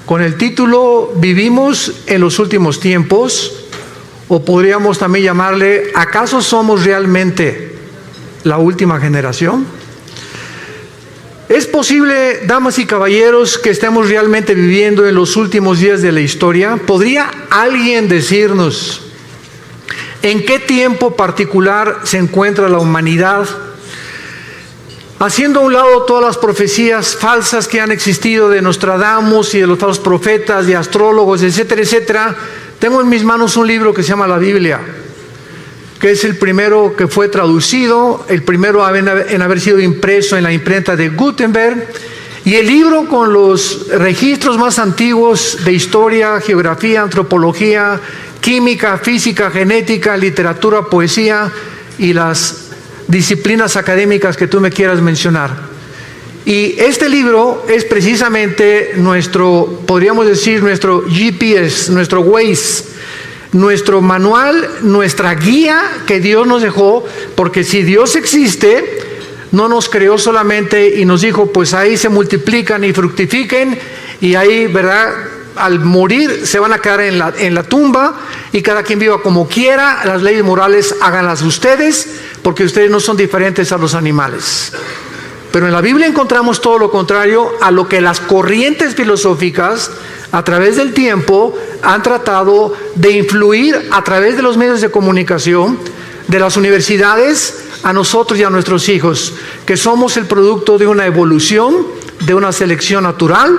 con el título ¿Vivimos en los últimos tiempos? O podríamos también llamarle ¿acaso somos realmente la última generación? ¿Es posible, damas y caballeros, que estemos realmente viviendo en los últimos días de la historia? ¿Podría alguien decirnos en qué tiempo particular se encuentra la humanidad? Haciendo a un lado todas las profecías falsas que han existido de Nostradamus y de los falsos profetas, de astrólogos, etcétera, etcétera, tengo en mis manos un libro que se llama la Biblia, que es el primero que fue traducido, el primero en haber sido impreso en la imprenta de Gutenberg, y el libro con los registros más antiguos de historia, geografía, antropología, química, física, genética, literatura, poesía y las disciplinas académicas que tú me quieras mencionar. Y este libro es precisamente nuestro, podríamos decir, nuestro GPS, nuestro Waze, nuestro manual, nuestra guía que Dios nos dejó, porque si Dios existe, no nos creó solamente y nos dijo, pues ahí se multiplican y fructifiquen, y ahí, ¿verdad?, al morir se van a quedar en la tumba, y cada quien viva como quiera, las leyes morales háganlas ustedes, porque ustedes no son diferentes a los animales. Pero en la Biblia encontramos todo lo contrario a lo que las corrientes filosóficas a través del tiempo han tratado de influir a través de los medios de comunicación, de las universidades, a nosotros y a nuestros hijos, que somos el producto de una evolución, de una selección natural,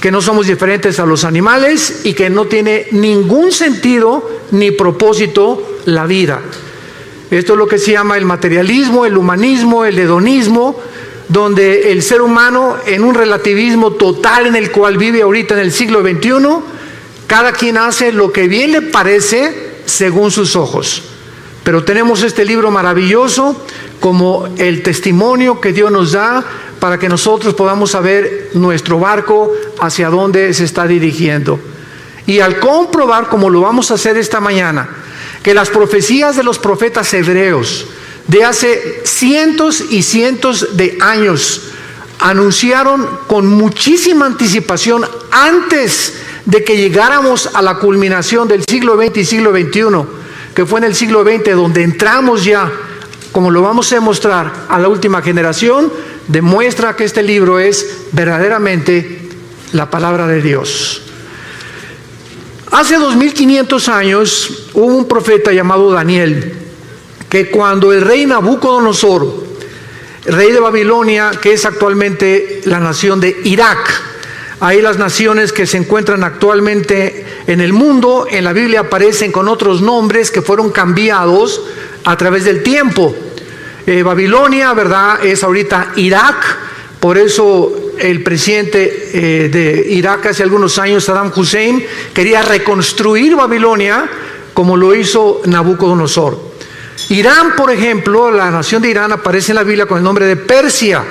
que no somos diferentes a los animales y que no tiene ningún sentido ni propósito la vida. Esto es lo que se llama el materialismo, el humanismo, el hedonismo, donde el ser humano, en un relativismo total en el cual vive ahorita en el siglo XXI, cada quien hace lo que bien le parece según sus ojos. Pero tenemos este libro maravilloso como el testimonio que Dios nos da para que nosotros podamos saber nuestro barco hacia dónde se está dirigiendo. Y al comprobar, como lo vamos a hacer esta mañana, que las profecías de los profetas hebreos de hace cientos y cientos de años anunciaron con muchísima anticipación antes de que llegáramos a la culminación del siglo XX y siglo XXI, que fue en el siglo XX donde entramos ya, como lo vamos a demostrar, a la última generación, demuestra que este libro es verdaderamente la palabra de Dios. Hace 2500 años hubo un profeta llamado Daniel, que cuando el rey Nabucodonosor, rey de Babilonia, que es actualmente la nación de Irak, ahí las naciones que se encuentran actualmente en el mundo, en la Biblia aparecen con otros nombres que fueron cambiados a través del tiempo. Babilonia, ¿verdad?, es ahorita Irak, por eso el presidente de Irak hace algunos años, Saddam Hussein, quería reconstruir Babilonia como lo hizo Nabucodonosor. Irán, por ejemplo, la nación de Irán aparece en la Biblia con el nombre de Persia,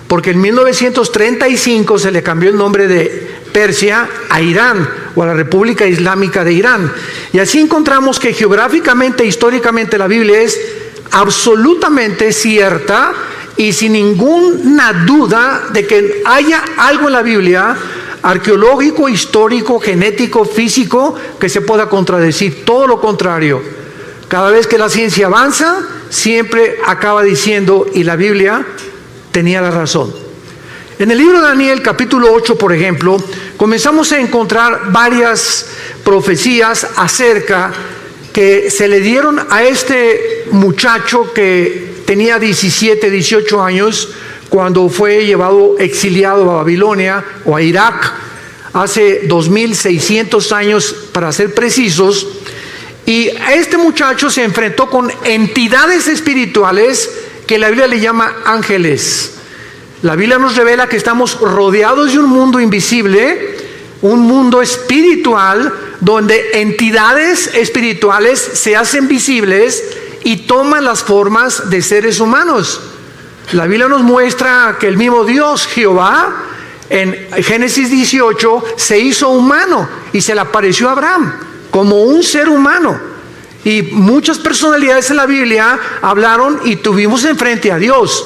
porque en 1935 se le cambió el nombre de Persia a Irán, o a la República Islámica de Irán. Y así encontramos que geográficamente e históricamente la Biblia es absolutamente cierta y sin ninguna duda de que haya algo en la Biblia arqueológico, histórico, genético, físico que se pueda contradecir. Todo lo contrario. Cada vez que la ciencia avanza, siempre acaba diciendo, y la Biblia tenía la razón. En el libro de Daniel, capítulo 8, por ejemplo, comenzamos a encontrar varias profecías acerca que se le dieron a este muchacho que tenía 17, 18 años cuando fue llevado exiliado a Babilonia o a Irak hace 2600 años para ser precisos. Y este muchacho se enfrentó con entidades espirituales que la Biblia le llama ángeles. La Biblia nos revela que estamos rodeados de un mundo invisible, un mundo espiritual, donde entidades espirituales se hacen visibles y toman las formas de seres humanos. La Biblia nos muestra que el mismo Dios, Jehová, en Génesis 18, se hizo humano y se le apareció a Abraham como un ser humano. Y muchas personalidades en la Biblia hablaron y tuvimos enfrente a Dios.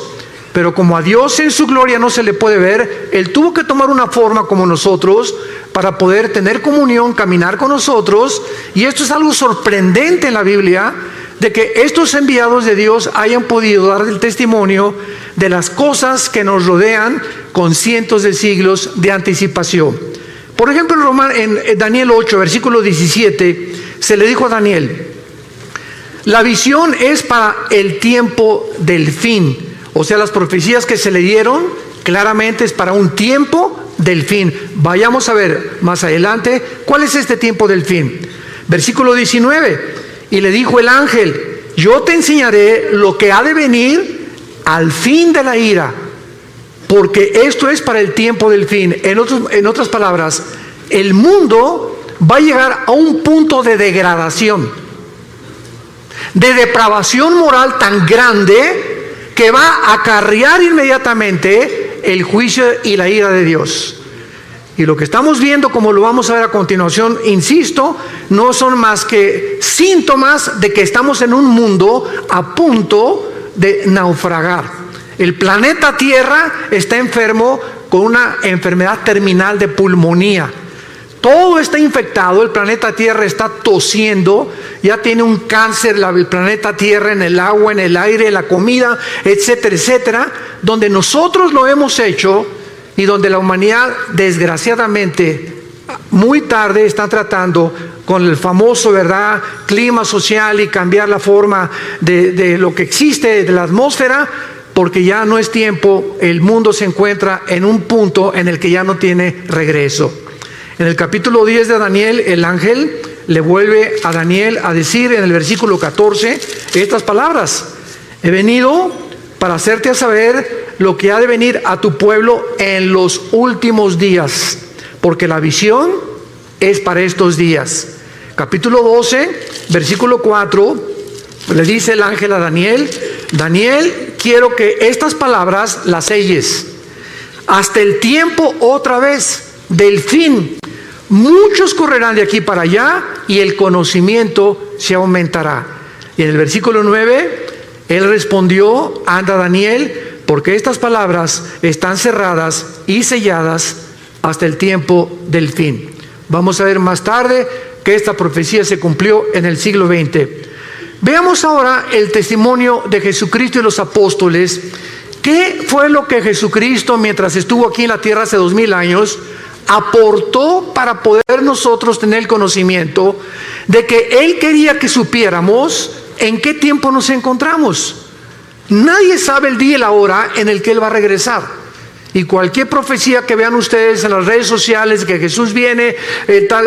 Pero como a Dios en su gloria no se le puede ver, Él tuvo que tomar una forma como nosotros para poder tener comunión, caminar con nosotros. Y esto es algo sorprendente en la Biblia, de que estos enviados de Dios hayan podido dar el testimonio de las cosas que nos rodean con cientos de siglos de anticipación. Por ejemplo, en Daniel 8, versículo 17, se le dijo a Daniel: la visión es para el tiempo del fin. O sea, las profecías que se le dieron claramente es para un tiempo del fin. Vayamos a ver más adelante cuál es este tiempo del fin. Versículo 19: y le dijo el ángel: yo te enseñaré lo que ha de venir al fin de la ira, porque esto es para el tiempo del fin. En otras palabras, el mundo va a llegar a un punto de degradación, de depravación moral tan grande que va a acarrear inmediatamente el juicio y la ira de Dios. Y lo que estamos viendo, como lo vamos a ver a continuación, insisto, no son más que síntomas de que estamos en un mundo a punto de naufragar. El planeta Tierra está enfermo con una enfermedad terminal de pulmonía. Todo está infectado, el planeta Tierra está tosiendo, ya tiene un cáncer el planeta Tierra en el agua, en el aire, en la comida, etcétera, etcétera, donde nosotros lo hemos hecho y donde la humanidad, desgraciadamente, muy tarde está tratando con el famoso, ¿verdad?, clima social y cambiar la forma de lo que existe, de la atmósfera, porque ya no es tiempo, el mundo se encuentra en un punto en el que ya no tiene regreso. En el capítulo 10 de Daniel, el ángel le vuelve a Daniel a decir en el versículo 14 estas palabras: he venido para hacerte saber lo que ha de venir a tu pueblo en los últimos días, porque la visión es para estos días. Capítulo 12, versículo 4, le dice el ángel a Daniel: Daniel, quiero que estas palabras las selles hasta el tiempo otra vez del fin. Muchos correrán de aquí para allá y el conocimiento se aumentará. Y en el versículo 9, él respondió: anda, Daniel, porque estas palabras están cerradas y selladas hasta el tiempo del fin. Vamos a ver más tarde que esta profecía se cumplió en el siglo XX. Veamos ahora el testimonio de Jesucristo y los apóstoles. ¿Qué fue lo que Jesucristo, mientras estuvo aquí en la tierra hace 2000 años, aportó para poder nosotros tener el conocimiento de que Él quería que supiéramos en qué tiempo nos encontramos? Nadie sabe el día y la hora en el que Él va a regresar. Y cualquier profecía que vean ustedes en las redes sociales, que Jesús viene,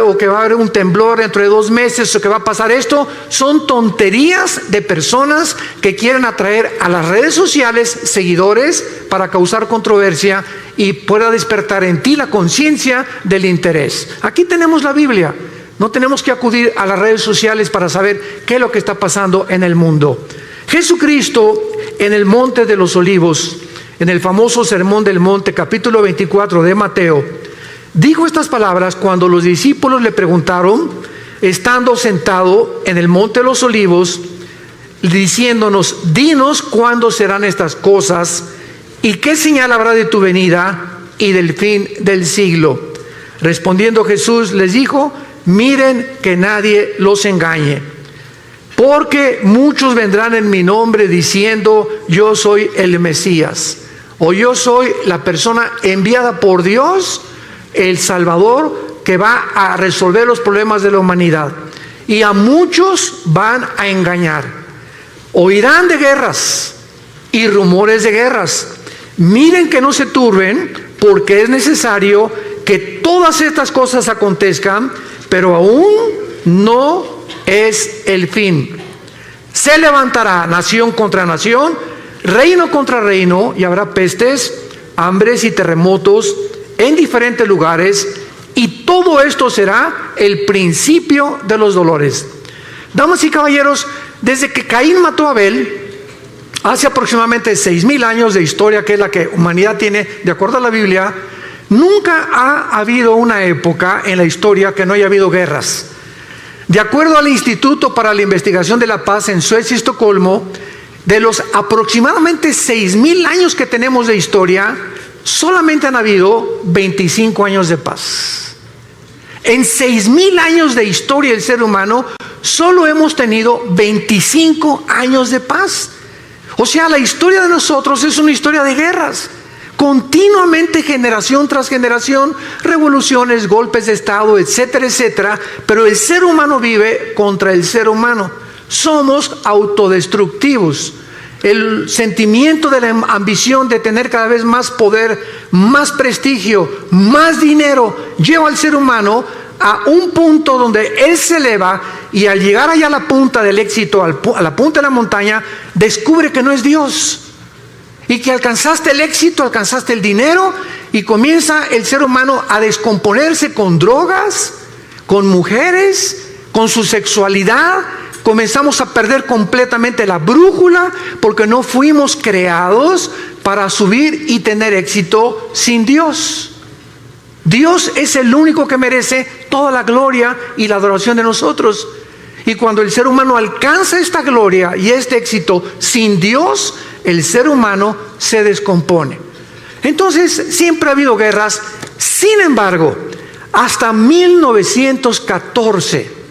o que va a haber un temblor dentro de 2 meses, o que va a pasar esto, son tonterías de personas que quieren atraer a las redes sociales seguidores para causar controversia y pueda despertar en ti la conciencia del interés. Aquí tenemos la Biblia. No tenemos que acudir a las redes sociales para saber qué es lo que está pasando en el mundo. Jesucristo, en el Monte de los Olivos, en el famoso Sermón del Monte, capítulo 24 de Mateo, dijo estas palabras cuando los discípulos le preguntaron, estando sentado en el Monte de los Olivos, diciéndonos: dinos cuándo serán estas cosas y qué señal habrá de tu venida y del fin del siglo. Respondiendo Jesús les dijo: miren que nadie los engañe, porque muchos vendrán en mi nombre diciendo: yo soy el Mesías, o yo soy la persona enviada por Dios, el Salvador, que va a resolver los problemas de la humanidad. Y a muchos van a engañar. Oirán de guerras y rumores de guerras. Miren que no se turben, porque es necesario que todas estas cosas acontezcan, pero aún no es el fin. Se levantará nación contra nación, reino contra reino, y habrá pestes, hambres y terremotos en diferentes lugares, y todo esto será el principio de los dolores. Damas y caballeros, desde que Caín mató a Abel, hace aproximadamente 6000 años de historia, que es la que la humanidad tiene de acuerdo a la Biblia, nunca ha habido una época en la historia que no haya habido guerras. De acuerdo al Instituto para la Investigación de la Paz en Suecia y Estocolmo, de los aproximadamente 6000 años que tenemos de historia, solamente han habido 25 años de paz. En 6,000 años de historia del ser humano, solo hemos tenido 25 años de paz. O sea, la historia de nosotros es una historia de guerras. Continuamente, generación tras generación, revoluciones, golpes de estado, etcétera, etcétera. Pero el ser humano vive contra el ser humano. Somos autodestructivos. El sentimiento de la ambición de tener cada vez más poder, más prestigio, más dinero, lleva al ser humano a un punto donde él se eleva, y al llegar allá a la punta del éxito, a la punta de la montaña, descubre que no es Dios. Y que alcanzaste el éxito, alcanzaste el dinero, y comienza el ser humano a descomponerse con drogas, con mujeres, con su sexualidad. Comenzamos a perder completamente la brújula, porque no fuimos creados para subir y tener éxito sin Dios. Dios es el único que merece toda la gloria y la adoración de nosotros. Y cuando el ser humano alcanza esta gloria y este éxito sin Dios, el ser humano se descompone. Entonces, siempre ha habido guerras. Sin embargo, hasta 1914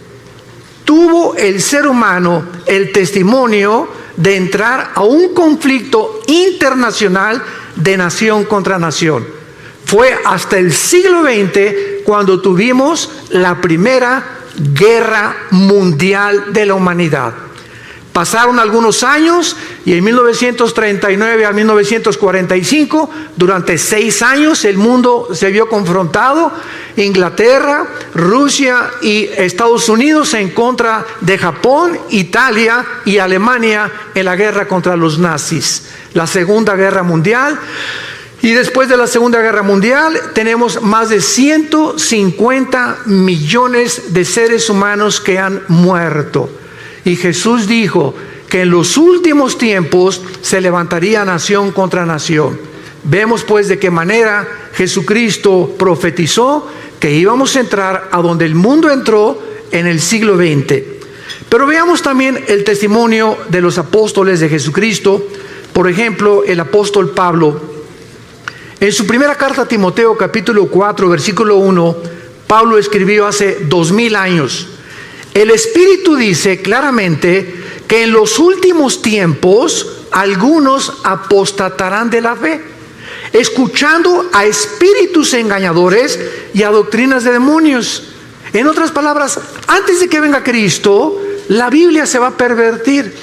tuvo el ser humano el testimonio de entrar a un conflicto internacional de nación contra nación. Fue hasta el siglo XX cuando tuvimos la primera guerra mundial de la humanidad. Pasaron algunos años, y en 1939 a 1945, durante 6 años, el mundo se vio confrontado. Inglaterra, Rusia y Estados Unidos en contra de Japón, Italia y Alemania en la guerra contra los nazis. La Segunda Guerra Mundial. Y después de la Segunda Guerra Mundial tenemos más de 150 millones de seres humanos que han muerto. Y Jesús dijo que en los últimos tiempos se levantaría nación contra nación. Vemos pues de qué manera Jesucristo profetizó que íbamos a entrar a donde el mundo entró en el siglo XX. Pero veamos también el testimonio de los apóstoles de Jesucristo. Por ejemplo, el apóstol Pablo. En su primera carta a Timoteo, capítulo 4, versículo 1, Pablo escribió hace 2000 años. El Espíritu dice claramente que en los últimos tiempos algunos apostatarán de la fe, escuchando a espíritus engañadores y a doctrinas de demonios. En otras palabras, antes de que venga Cristo, la Biblia se va a pervertir.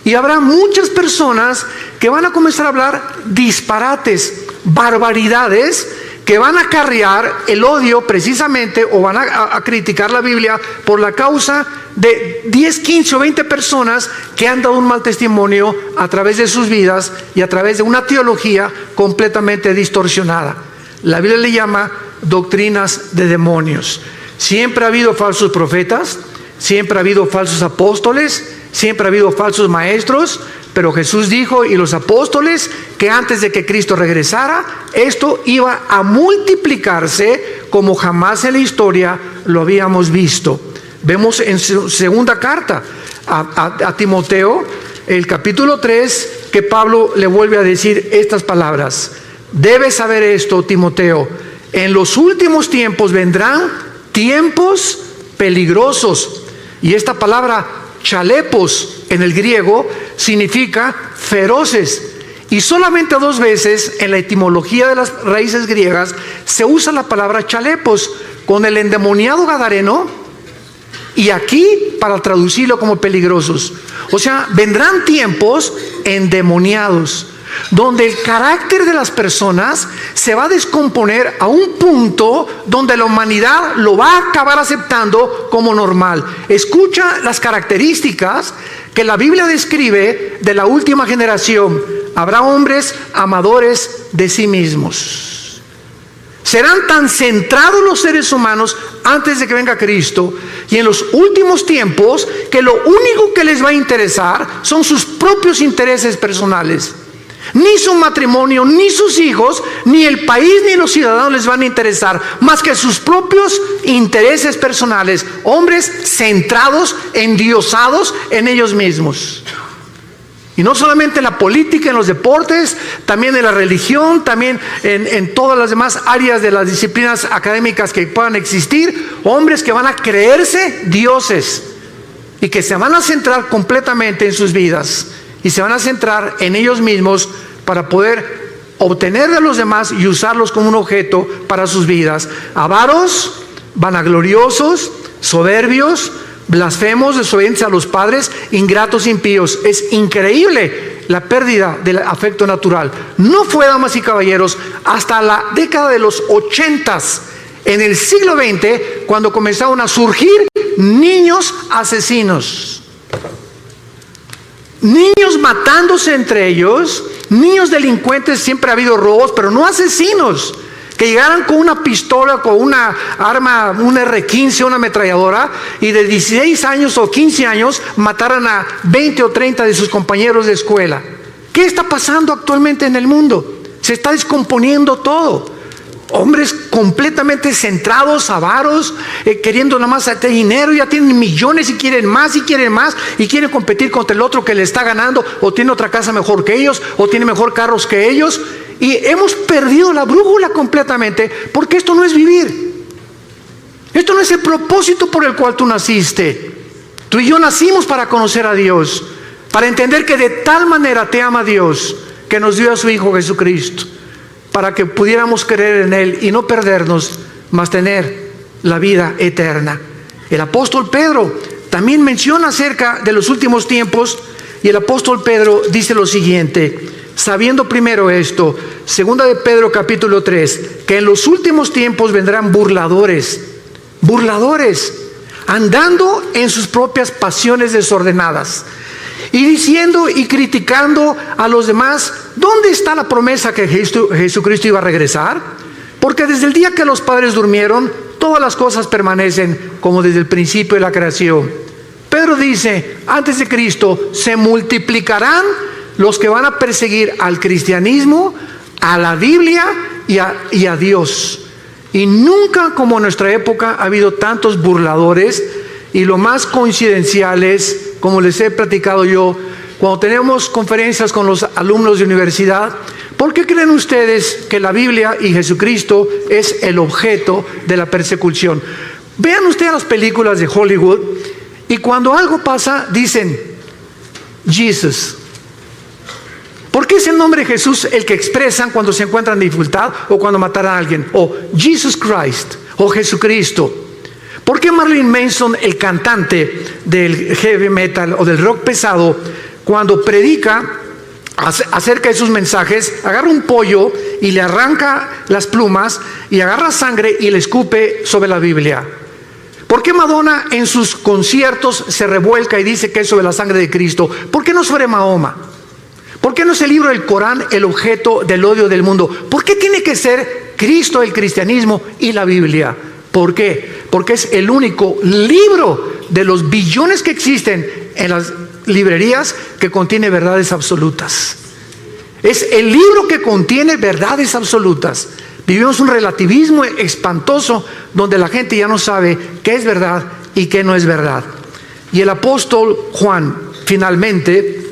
Y habrá muchas personas que van a comenzar a hablar disparates, barbaridades, que van a acarrear el odio precisamente, o van a criticar la Biblia por la causa de 10, 15 o 20 personas que han dado un mal testimonio a través de sus vidas y a través de una teología completamente distorsionada. La Biblia le llama doctrinas de demonios. Siempre ha habido falsos profetas, siempre ha habido falsos apóstoles, siempre ha habido falsos maestros, pero Jesús dijo, y los apóstoles, que antes de que Cristo regresara, esto iba a multiplicarse como jamás en la historia lo habíamos visto. Vemos en su segunda carta a Timoteo, el capítulo 3, que Pablo le vuelve a decir estas palabras. Debes saber esto, Timoteo, en los últimos tiempos vendrán tiempos peligrosos. Y esta palabra chalepos en el griego significa feroces, y solamente 2 veces en la etimología de las raíces griegas se usa la palabra chalepos, con el endemoniado gadareno y aquí para traducirlo como peligrosos. O sea, vendrán tiempos endemoniados donde el carácter de las personas se va a descomponer a un punto donde la humanidad lo va a acabar aceptando como normal. Escucha las características que la Biblia describe de la última generación. Habrá hombres amadores de sí mismos. Serán tan centrados los seres humanos antes de que venga Cristo y en los últimos tiempos que lo único que les va a interesar son sus propios intereses personales. Ni su matrimonio, ni sus hijos, ni el país, ni los ciudadanos les van a interesar más que sus propios intereses personales. Hombres centrados, endiosados en ellos mismos. Y no solamente en la política, en los deportes, también en la religión, también en todas las demás áreas de las disciplinas académicas que puedan existir. hombres que van a creerse dioses y que se van a centrar completamente en sus vidas y se van a centrar en ellos mismos para poder obtener de los demás y usarlos como un objeto para sus vidas. Avaros, vanagloriosos, soberbios, blasfemos, desobedientes a los padres, ingratos, impíos. Es increíble la pérdida del afecto natural. No fue, damas y caballeros, hasta la década de los 80s, en el siglo XX, cuando comenzaron a surgir niños asesinos. Niños matándose entre ellos, niños delincuentes. Siempre ha habido robos, pero no asesinos que llegaran con una pistola, con una arma, un R-15, una ametralladora, y de 16 años o 15 años mataran a 20 o 30 de sus compañeros de escuela. ¿Qué está pasando actualmente en el mundo? Se está descomponiendo todo. Hombres completamente centrados, avaros, queriendo nada más hacer dinero, ya tienen millones y quieren más y quieren más y quieren competir contra el otro que le está ganando, o tiene otra casa mejor que ellos, o tiene mejor carros que ellos. Y hemos perdido la brújula completamente, porque esto no es vivir. Esto no es el propósito por el cual tú naciste. Tú y yo nacimos para conocer a Dios, para entender que de tal manera te ama Dios, que nos dio a su Hijo Jesucristo, para que pudiéramos creer en Él y no perdernos, mas tener la vida eterna. El apóstol Pedro también menciona acerca de los últimos tiempos, y el apóstol Pedro dice lo siguiente: sabiendo primero esto, segunda de Pedro capítulo 3, que en los últimos tiempos vendrán burladores, andando en sus propias pasiones desordenadas, y diciendo y criticando a los demás, ¿dónde está la promesa que Jesucristo iba a regresar? Porque desde el día que los padres durmieron, todas las cosas permanecen como desde el principio de la creación. Pedro dice, antes de Cristo se multiplicarán los que van a perseguir al cristianismo, a la Biblia y a Dios. Y nunca como en nuestra época ha habido tantos burladores, y lo más coincidencial es, como les he platicado yo, cuando tenemos conferencias con los alumnos de universidad, ¿por qué creen ustedes que la Biblia y Jesucristo es el objeto de la persecución? Vean ustedes las películas de Hollywood, y cuando algo pasa dicen Jesus. ¿Por qué es el nombre de Jesús el que expresan cuando se encuentran en dificultad o cuando matan a alguien? O Jesus Christ, o Jesucristo. ¿Por qué Marilyn Manson, el cantante del heavy metal o del rock pesado, cuando predica acerca de sus mensajes, agarra un pollo y le arranca las plumas y agarra sangre y le escupe sobre la Biblia? ¿Por qué Madonna en sus conciertos se revuelca y dice que es sobre la sangre de Cristo? ¿Por qué no sobre Mahoma? ¿Por qué no es el libro del Corán el objeto del odio del mundo? ¿Por qué tiene que ser Cristo, el cristianismo y la Biblia? ¿Por qué? Porque es el único libro de los billones que existen en las librerías que contiene verdades absolutas. Es el libro que contiene verdades absolutas. Vivimos un relativismo espantoso donde la gente ya no sabe qué es verdad y qué no es verdad. Y el apóstol Juan finalmente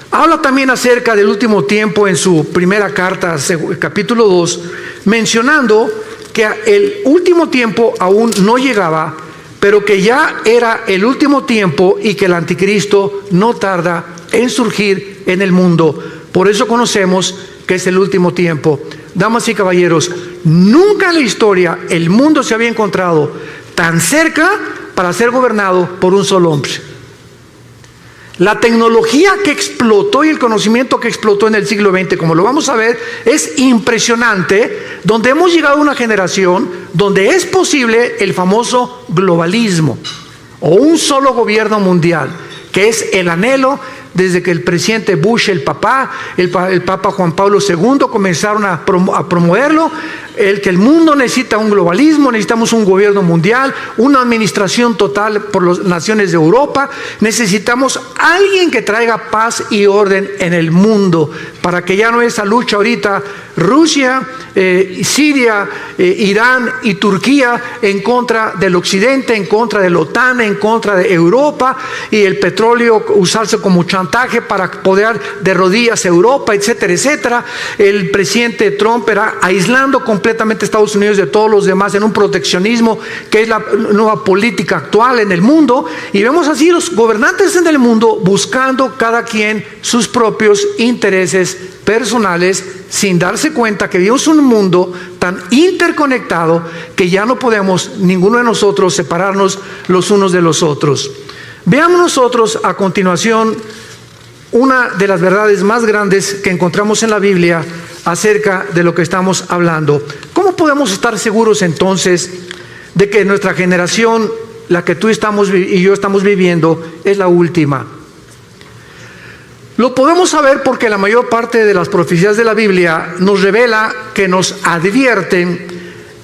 habla también acerca del último tiempo en su primera carta, capítulo 2, mencionando que el último tiempo aún no llegaba, pero que ya era el último tiempo y que el anticristo no tarda en surgir en el mundo. Por eso conocemos que es el último tiempo. Damas y caballeros, nunca en la historia el mundo se había encontrado tan cerca para ser gobernado por un solo hombre. La tecnología que explotó y el conocimiento que explotó en el siglo XX, como lo vamos a ver, es impresionante, donde hemos llegado a una generación donde es posible el famoso globalismo o un solo gobierno mundial, que es el anhelo desde que el presidente Bush, el Papa Juan Pablo II comenzaron a promoverlo, que el mundo necesita un globalismo, necesitamos un gobierno mundial, una administración total por las naciones de Europa, necesitamos alguien que traiga paz y orden en el mundo, para que ya no esa lucha ahorita, Rusia, Siria, Irán y Turquía en contra del occidente, en contra de la OTAN, en contra de Europa, y el petróleo usarse como chantaje para poder de rodillas a Europa, etcétera, etcétera. El presidente Trump era aislando completamente completamente Estados Unidos de todos los demás en un proteccionismo que es la nueva política actual en el mundo, y vemos así los gobernantes en el mundo buscando cada quien sus propios intereses personales, sin darse cuenta que vivimos un mundo tan interconectado que ya no podemos ninguno de nosotros separarnos los unos de los otros. Veamos nosotros a continuación una de las verdades más grandes que encontramos en la Biblia acerca de lo que estamos hablando. ¿Cómo podemos estar seguros entonces de que nuestra generación, la que tú y yo estamos viviendo, es la última? Lo podemos saber porque la mayor parte de las profecías de la Biblia nos revela, que nos advierten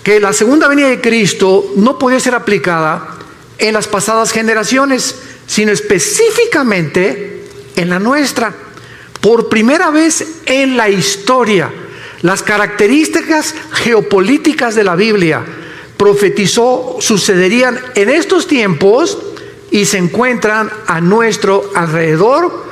que la segunda venida de Cristo no podía ser aplicada en las pasadas generaciones, sino específicamente en la nuestra. Por primera vez en la historia, las características geopolíticas de la Biblia profetizó sucederían en estos tiempos y se encuentran a nuestro alrededor.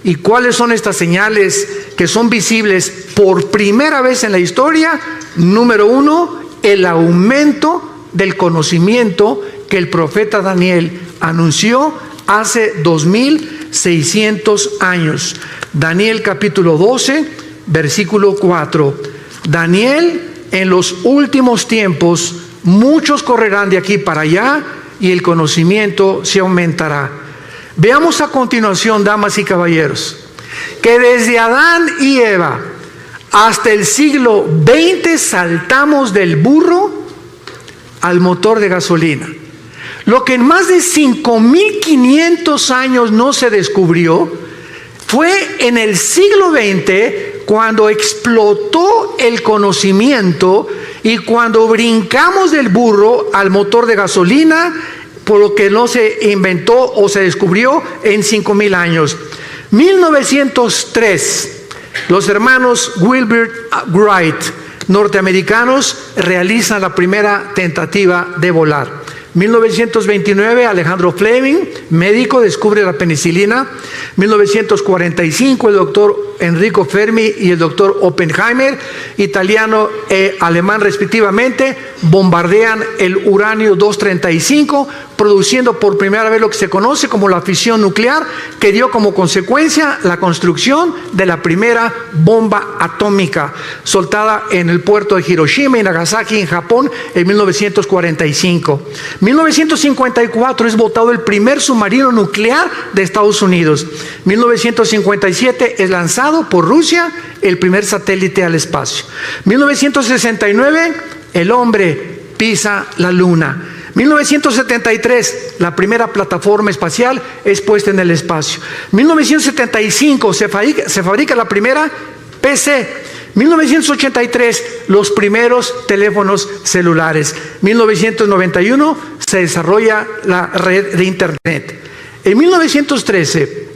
¿Y cuáles son estas señales que son visibles por primera vez en la historia? Número uno, el aumento del conocimiento que el profeta Daniel anunció hace 2600 años. Daniel capítulo 12, versículo 4. Daniel, en los últimos tiempos, muchos correrán de aquí para allá y el conocimiento se aumentará. Veamos a continuación, damas y caballeros, que desde Adán y Eva hasta el siglo XX saltamos del burro al motor de gasolina. Lo que en más de 5.500 años no se descubrió, fue en el siglo XX cuando explotó el conocimiento y cuando brincamos del burro al motor de gasolina, por lo que no se inventó o se descubrió en 5.000 años. 1903, los hermanos Wilbur Wright, norteamericanos, realizan la primera tentativa de volar. 1929, Alejandro Fleming, médico, descubre la penicilina. 1945, el doctor Enrico Fermi y el doctor Oppenheimer, italiano e alemán respectivamente, bombardean el uranio 235, produciendo por primera vez lo que se conoce como la fisión nuclear, que dio como consecuencia la construcción de la primera bomba atómica, soltada en el puerto de Hiroshima y Nagasaki, en Japón, en 1945. 1954 es botado el primer submarino nuclear de Estados Unidos. 1957 es lanzado por Rusia el primer satélite al espacio. 1969 el hombre pisa la luna. 1973 la primera plataforma espacial es puesta en el espacio. 1975 se fabrica la primera PC. 1983 los primeros teléfonos celulares. 1991 se desarrolla la red de internet. En 1913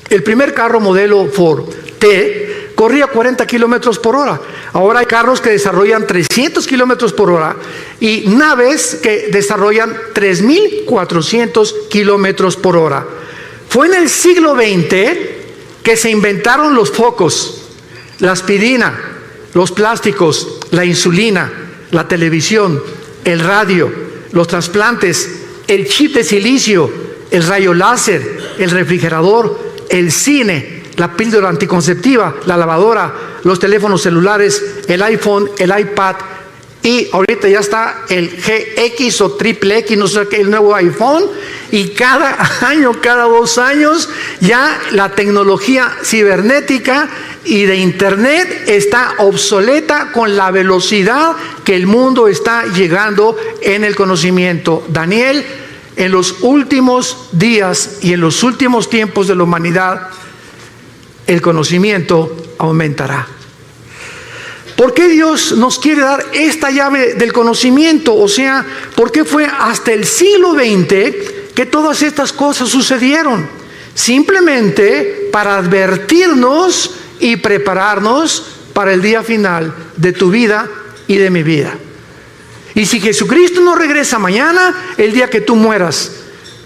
el primer carro modelo Ford T corría 40 kilómetros por hora. Ahora hay carros que desarrollan 300 kilómetros por hora y naves que desarrollan 3.400 kilómetros por hora. Fue en el siglo XX que se inventaron los focos, la aspirina, los plásticos, la insulina, la televisión, el radio, los trasplantes, el chip de silicio, el rayo láser, el refrigerador, el cine, la píldora anticonceptiva, la lavadora, los teléfonos celulares, el iPhone, el iPad, y ahorita ya está el GX o triple X, no sé qué, el nuevo iPhone, y cada año, cada 2 años, ya la tecnología cibernética y de internet está obsoleta con la velocidad que el mundo está llegando en el conocimiento. Daniel, en los últimos días y en los últimos tiempos de la humanidad, el conocimiento aumentará. ¿Por qué Dios nos quiere dar esta llave del conocimiento? O sea, ¿por qué fue hasta el siglo XX que todas estas cosas sucedieron? Simplemente para advertirnos y prepararnos para el día final de tu vida y de mi vida. Y si Jesucristo no regresa mañana, el día que tú mueras,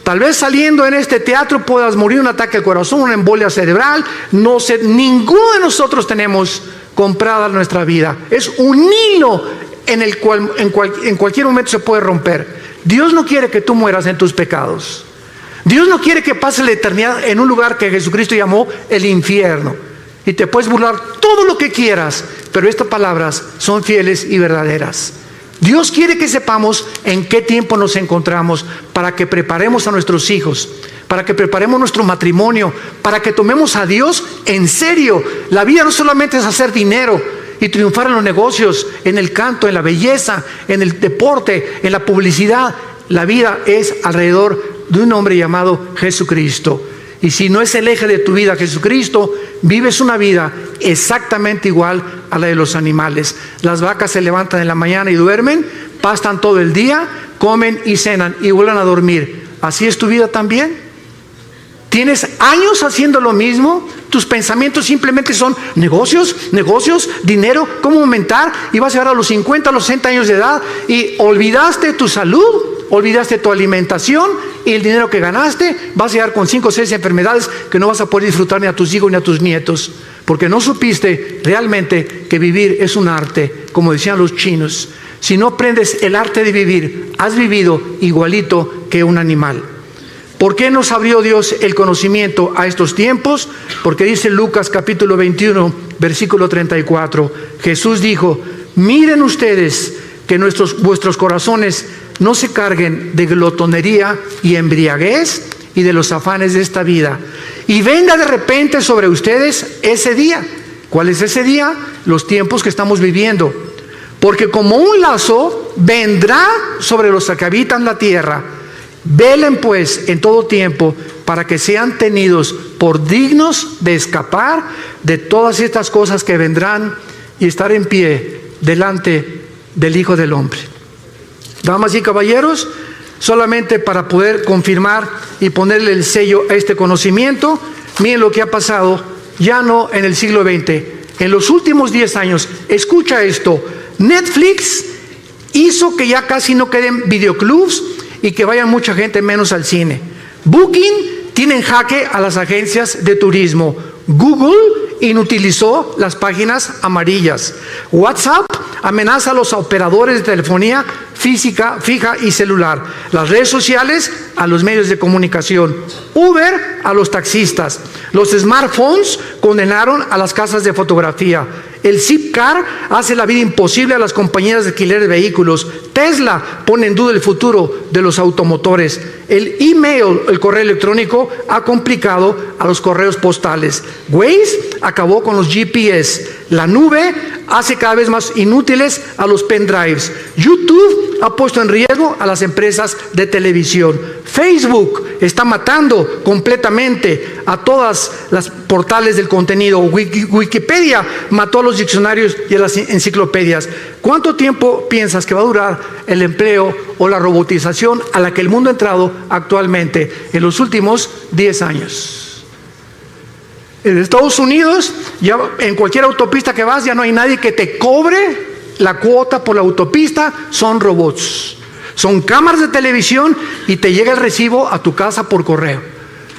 tal vez saliendo en este teatro puedas morir un ataque al corazón, una embolia cerebral, no sé, ninguno de nosotros tenemos comprada nuestra vida. Es un hilo en cualquier momento se puede romper. Dios no quiere que tú mueras en tus pecados. Dios no quiere que pases la eternidad en un lugar que Jesucristo llamó el infierno. Y te puedes burlar todo lo que quieras, pero estas palabras son fieles y verdaderas. Dios quiere que sepamos en qué tiempo nos encontramos para que preparemos a nuestros hijos, para que preparemos nuestro matrimonio, para que tomemos a Dios en serio. La vida no solamente es hacer dinero y triunfar en los negocios, en el canto, en la belleza, en el deporte, en la publicidad. La vida es alrededor de un hombre llamado Jesucristo. Y si no es el eje de tu vida Jesucristo, vives una vida exactamente igual a la de los animales. Las vacas se levantan en la mañana y duermen, pastan todo el día, comen y cenan y vuelven a dormir. ¿Así es tu vida también? ¿Tienes años haciendo lo mismo? Tus pensamientos simplemente son negocios, dinero, cómo aumentar, y vas a llegar a los 50, a los 60 años de edad y olvidaste tu salud, olvidaste tu alimentación y el dinero que ganaste. Vas a llegar con 5 o 6 enfermedades que no vas a poder disfrutar ni a tus hijos ni a tus nietos, porque no supiste realmente que vivir es un arte, como decían los chinos. Si no aprendes el arte de vivir, has vivido igualito que un animal. ¿Por qué nos abrió Dios el conocimiento a estos tiempos? Porque dice Lucas capítulo 21, versículo 34, Jesús dijo: miren ustedes que vuestros corazones no se carguen de glotonería y embriaguez y de los afanes de esta vida, y venga de repente sobre ustedes ese día. ¿Cuál es ese día? Los tiempos que estamos viviendo. Porque como un lazo vendrá sobre los que habitan la tierra. Velen pues en todo tiempo para que sean tenidos por dignos de escapar de todas estas cosas que vendrán y estar en pie delante del Hijo del Hombre. Damas y caballeros, solamente para poder confirmar y ponerle el sello a este conocimiento, miren lo que ha pasado ya no en el siglo XX, en los últimos 10 años. Escucha esto: Netflix hizo que ya casi no queden videoclubs y que vaya mucha gente menos al cine. Booking tiene en jaque a las agencias de turismo. Google inutilizó las páginas amarillas. WhatsApp amenaza a los operadores de telefonía física, fija y celular. Las redes sociales a los medios de comunicación. Uber a los taxistas. Los smartphones condenaron a las casas de fotografía. El Zipcar hace la vida imposible a las compañías de alquiler de vehículos. Tesla pone en duda el futuro de los automotores. El email, el correo electrónico, ha complicado a los correos postales. Waze acabó con los GPS. La nube hace cada vez más inútiles a los pendrives. YouTube ha puesto en riesgo a las empresas de televisión. Facebook está matando completamente a todas las portales del contenido. Wikipedia mató a los diccionarios y a las enciclopedias. ¿Cuánto tiempo piensas que va a durar el empleo o la robotización a la que el mundo ha entrado actualmente? En los últimos 10 años. En Estados Unidos, ya en cualquier autopista que vas, ya no hay nadie que te cobre la cuota por la autopista. Son robots, son cámaras de televisión y te llega el recibo a tu casa por correo.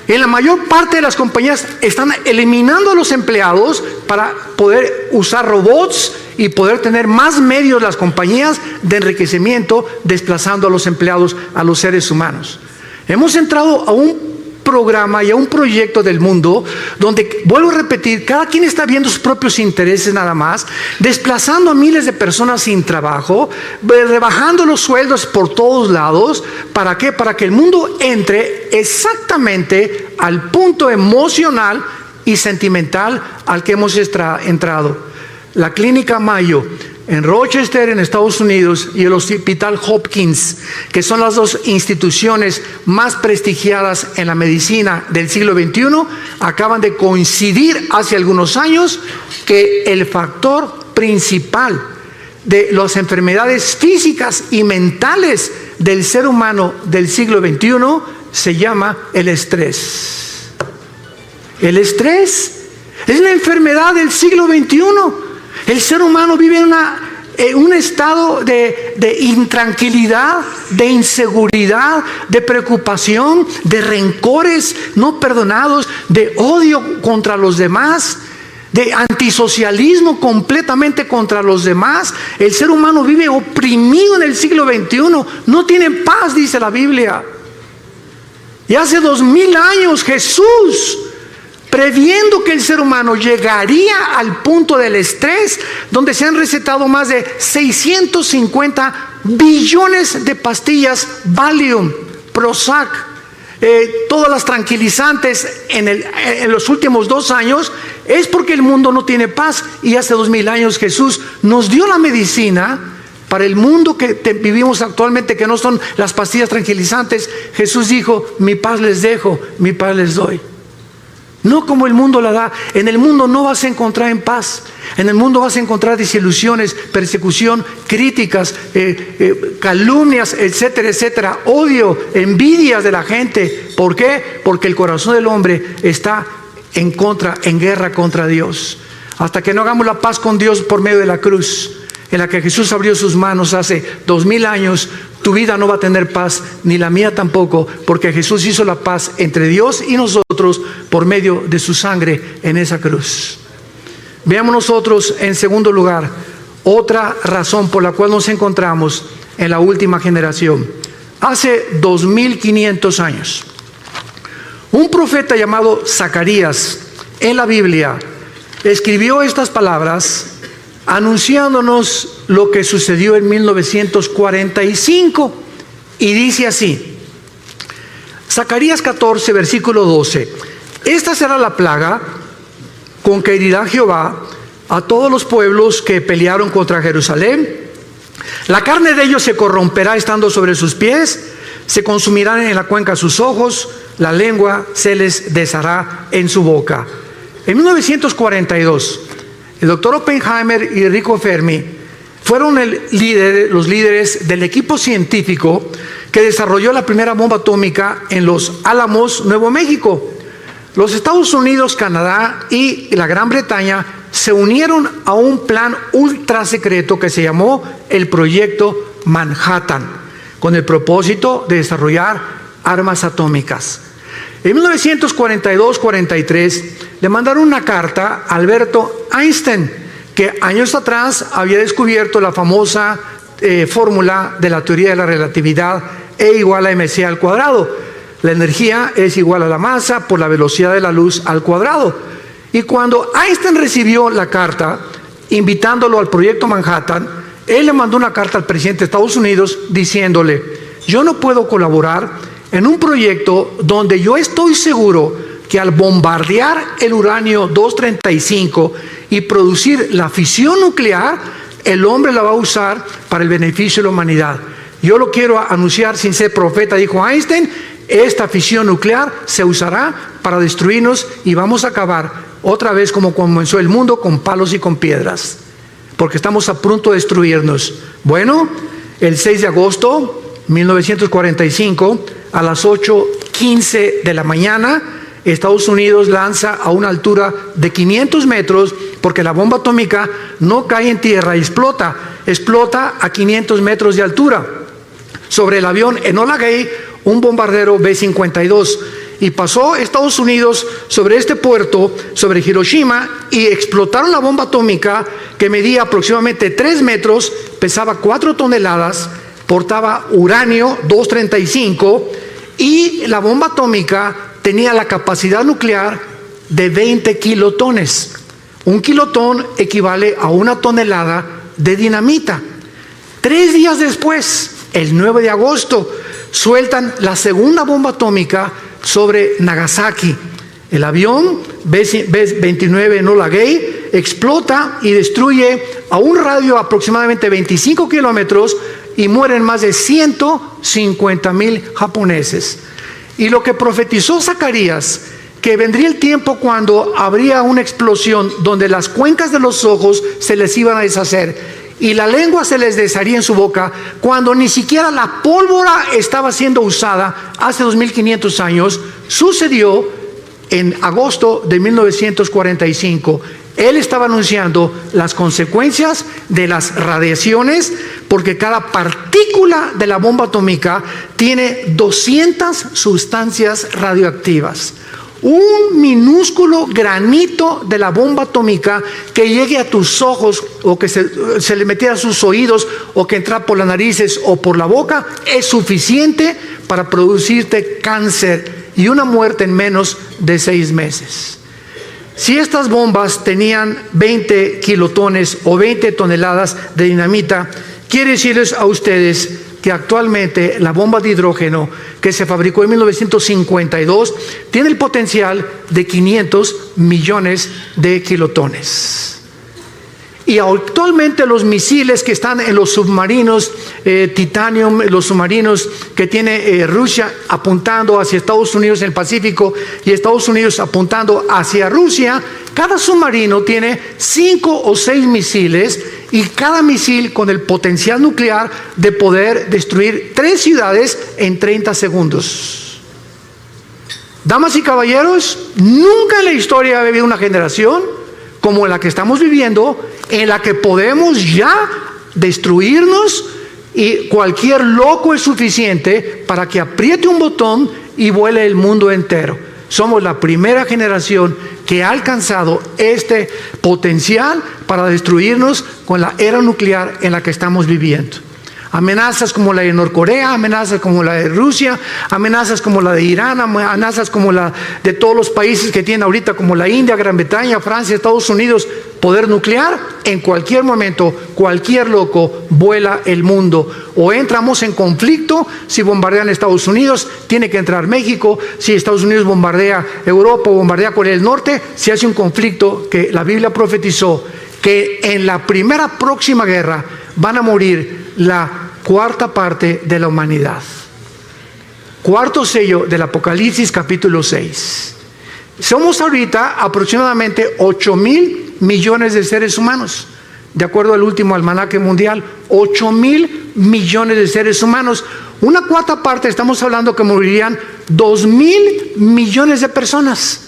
En la mayor parte de las compañías están eliminando a los empleados para poder usar robots y poder tener más medios las compañías de enriquecimiento, desplazando a los empleados, a los seres humanos. Hemos entrado a un programa y a un proyecto del mundo donde, vuelvo a repetir, cada quien está viendo sus propios intereses nada más, desplazando a miles de personas sin trabajo, rebajando los sueldos por todos lados. ¿Para qué? Para que el mundo entre exactamente al punto emocional y sentimental al que hemos entrado. La Clínica Mayo en Rochester, en Estados Unidos, y el Hospital Hopkins, que son las dos instituciones más prestigiadas en la medicina del siglo XXI, acaban de coincidir hace algunos años que el factor principal de las enfermedades físicas y mentales del ser humano del siglo XXI se llama el estrés. El estrés es la enfermedad del siglo XXI. El ser humano vive en un estado de intranquilidad, de inseguridad, de preocupación, de rencores no perdonados, de odio contra los demás. de antisocialismo completamente contra los demás. El ser humano vive oprimido en el siglo XXI, no tiene paz, dice la Biblia. Y hace 2000 años Jesús, previendo que el ser humano llegaría al punto del estrés, donde se han recetado más de 650 billones de pastillas Valium, Prozac, todas las tranquilizantes en los últimos 2 años, es porque el mundo no tiene paz. Y hace 2000 años Jesús nos dio la medicina para el mundo que vivimos actualmente, que no son las pastillas tranquilizantes. Jesús dijo: mi paz les dejo, mi paz les doy. No como el mundo la da. En el mundo no vas a encontrar en paz. En el mundo vas a encontrar desilusiones, persecución, críticas, calumnias, etcétera, etcétera, odio, envidias de la gente. ¿Por qué? Porque el corazón del hombre está en guerra contra Dios. Hasta que no hagamos la paz con Dios por medio de la cruz, en la que Jesús abrió sus manos hace 2000 años, tu vida no va a tener paz, ni la mía tampoco, porque Jesús hizo la paz entre Dios y nosotros por medio de su sangre en esa cruz. Veamos nosotros, en segundo lugar, otra razón por la cual nos encontramos en la última generación. Hace 2500 años, un profeta llamado Zacarías en la Biblia escribió estas palabras anunciándonos lo que sucedió en 1945, y dice así: Zacarías 14, versículo 12: esta será la plaga con que herirá Jehová a todos los pueblos que pelearon contra Jerusalén. La carne de ellos se corromperá estando sobre sus pies, se consumirán en la cuenca sus ojos, la lengua se les deshará en su boca. En 1942, el doctor Oppenheimer y Enrico Fermi fueron los líderes del equipo científico que desarrolló la primera bomba atómica en Los Álamos, Nuevo México. Los Estados Unidos, Canadá y la Gran Bretaña se unieron a un plan ultra secreto que se llamó el Proyecto Manhattan, con el propósito de desarrollar armas atómicas. En 1942-43 le mandaron una carta a Alberto Einstein, que años atrás había descubierto la famosa fórmula de la teoría de la relatividad, E igual a mc al cuadrado. La energía es igual a la masa por la velocidad de la luz al cuadrado. Y cuando Einstein recibió la carta invitándolo al Proyecto Manhattan, él le mandó una carta al presidente de Estados Unidos diciéndole: yo no puedo colaborar en un proyecto donde yo estoy seguro que al bombardear el uranio 235 y producir la fisión nuclear, el hombre la va a usar para el beneficio de la humanidad. Yo lo quiero anunciar sin ser profeta, dijo Einstein: esta fisión nuclear se usará para destruirnos y vamos a acabar otra vez como comenzó el mundo, con palos y con piedras, porque estamos a punto de destruirnos. Bueno, el 6 de agosto de 1945, a las 8:15 de la mañana, Estados Unidos lanza a una altura de 500 metros, porque la bomba atómica no cae en tierra y explota a 500 metros de altura, sobre el avión Enola Gay, un bombardero B-52. Y pasó Estados Unidos sobre este puerto, sobre Hiroshima, y explotaron la bomba atómica, que medía aproximadamente 3 metros, pesaba 4 toneladas, portaba uranio 235, y la bomba atómica tenía la capacidad nuclear de 20 kilotones. Un kilotón equivale a 1 tonelada de dinamita. 3 días después, el 9 de agosto, sueltan la segunda bomba atómica sobre Nagasaki. El avión B-29 Enola Gay explota y destruye a un radio de aproximadamente 25 kilómetros y mueren más de 150,000 japoneses. Y lo que profetizó Zacarías, que vendría el tiempo cuando habría una explosión donde las cuencas de los ojos se les iban a deshacer y la lengua se les desharía en su boca, cuando ni siquiera la pólvora estaba siendo usada hace 2500 años, sucedió en agosto de 1945. Él estaba anunciando las consecuencias de las radiaciones, porque cada partícula de la bomba atómica tiene 200 sustancias radioactivas. Un minúsculo granito de la bomba atómica que llegue a tus ojos o que se le metiera a sus oídos o que entra por las narices o por la boca es suficiente para producirte cáncer y una muerte en menos de 6 meses. Si estas bombas tenían 20 kilotones o 20 toneladas de dinamita, quiere decirles a ustedes que actualmente la bomba de hidrógeno que se fabricó en 1952 tiene el potencial de 500 millones de kilotones. Y actualmente los misiles que están en los submarinos Titanium, los submarinos que tiene Rusia apuntando hacia Estados Unidos en el Pacífico y Estados Unidos apuntando hacia Rusia, cada submarino tiene 5 o 6 misiles y cada misil con el potencial nuclear de poder destruir 3 ciudades en 30 segundos. Damas y caballeros, nunca en la historia ha habido una generación como la que estamos viviendo, en la que podemos ya destruirnos y cualquier loco es suficiente para que apriete un botón y vuele el mundo entero. Somos la primera generación que ha alcanzado este potencial para destruirnos con la era nuclear en la que estamos viviendo. Amenazas como la de Norcorea, amenazas como la de Rusia, amenazas como la de Irán, amenazas como la de todos los países que tienen ahorita, como la India, Gran Bretaña, Francia, Estados Unidos, poder nuclear. En cualquier momento, cualquier loco vuela el mundo. O entramos en conflicto, si bombardean Estados Unidos, tiene que entrar México. Si Estados Unidos bombardea Europa o bombardea Corea del Norte, se hace un conflicto que la Biblia profetizó que en la primera próxima guerra van a morir la 1/4 parte de la humanidad. 4º sello del Apocalipsis capítulo 6. Somos ahorita aproximadamente 8,000 millones de seres humanos, de acuerdo al último almanaque mundial. 8,000 millones de seres humanos. Una 1/4 parte, estamos hablando que morirían 2,000 millones de personas.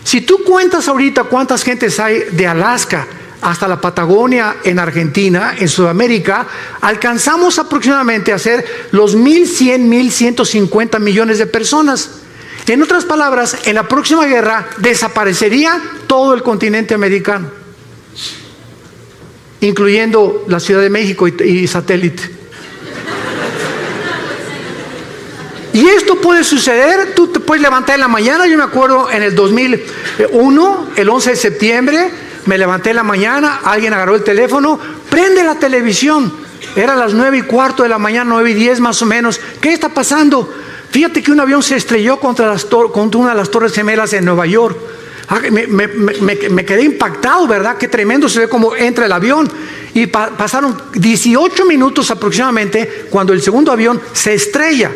Si tú cuentas ahorita cuántas gentes hay de Alaska hasta la Patagonia en Argentina, en Sudamérica, alcanzamos aproximadamente a ser los 1,100, 1,150 millones de personas. En otras palabras, en la próxima guerra desaparecería todo el continente americano, incluyendo la Ciudad de México y satélite. Y esto puede suceder, tú te puedes levantar en la mañana. Yo me acuerdo en el 2001, el 11 de septiembre, me levanté en la mañana, alguien agarró el teléfono, prende la televisión. Eran las 9:15 de la mañana, 9:10 más o menos. ¿Qué está pasando? Fíjate que un avión se estrelló contra una de las Torres Gemelas en Nueva York. Me quedé impactado, ¿verdad? Qué tremendo se ve cómo entra el avión. Y pasaron 18 minutos aproximadamente cuando el segundo avión se estrella.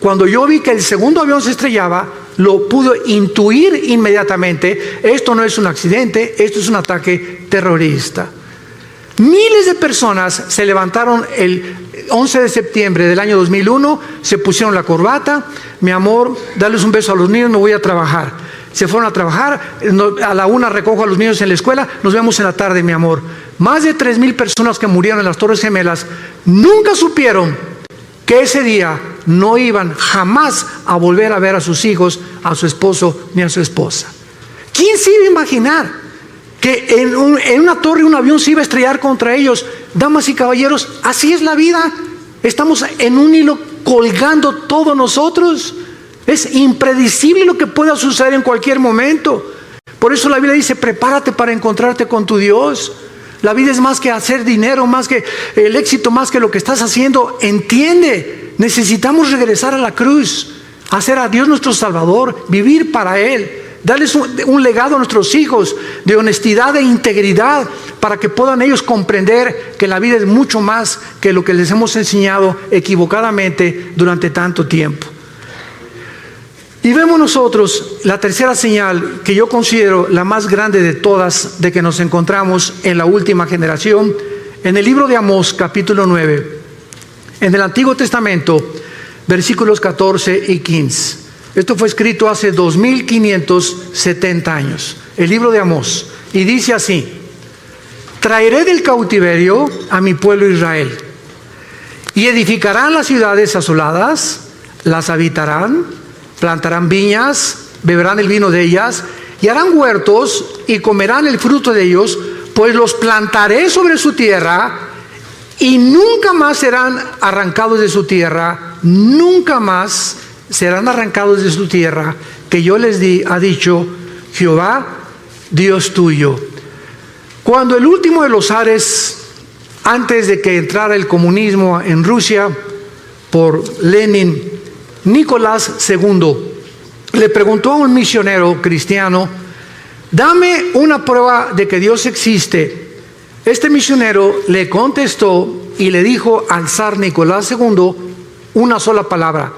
Cuando yo vi que el segundo avión se estrellaba, lo pude intuir inmediatamente. Esto no es un accidente, esto es un ataque terrorista. Miles de personas se levantaron el 11 de septiembre del año 2001, se pusieron la corbata. Mi amor, darles un beso a los niños, me voy a trabajar. Se fueron a trabajar, a la 1 recojo a los niños en la escuela, nos vemos en la tarde, mi amor. Más de 3,000 personas que murieron en las Torres Gemelas nunca supieron que ese día no iban jamás a volver a ver a sus hijos, a su esposo ni a su esposa. ¿Quién se iba a imaginar que en una torre un avión se iba a estrellar contra ellos? Damas y caballeros, así es la vida. Estamos en un hilo colgando todos nosotros. Es impredecible lo que pueda suceder en cualquier momento. Por eso la Biblia dice: prepárate para encontrarte con tu Dios. La vida es más que hacer dinero, más que el éxito, más que lo que estás haciendo. Entiende, necesitamos regresar a la cruz, hacer a Dios nuestro Salvador, vivir para Él, darles un legado a nuestros hijos de honestidad e integridad, para que puedan ellos comprender que la vida es mucho más que lo que les hemos enseñado equivocadamente durante tanto tiempo. Y vemos nosotros la tercera señal, que yo considero la más grande de todas, de que nos encontramos en la última generación, en el libro de Amós, capítulo 9, en el Antiguo Testamento, versículos 14 y 15. Esto fue escrito hace 2570 años, el libro de Amós, y dice así: traeré del cautiverio a mi pueblo Israel, y edificarán las ciudades asoladas, las habitarán, plantarán viñas, beberán el vino de ellas, y harán huertos y comerán el fruto de ellos, pues los plantaré sobre su tierra y nunca más serán arrancados de su tierra, nunca más serán arrancados de su tierra, que yo les di, ha dicho Jehová, Dios tuyo. Cuando el último de los zares, antes de que entrara el comunismo en Rusia por Lenin, Nicolás II, le preguntó a un misionero cristiano: dame una prueba de que Dios existe. Este misionero le contestó y le dijo al zar Nicolás II una sola palabra: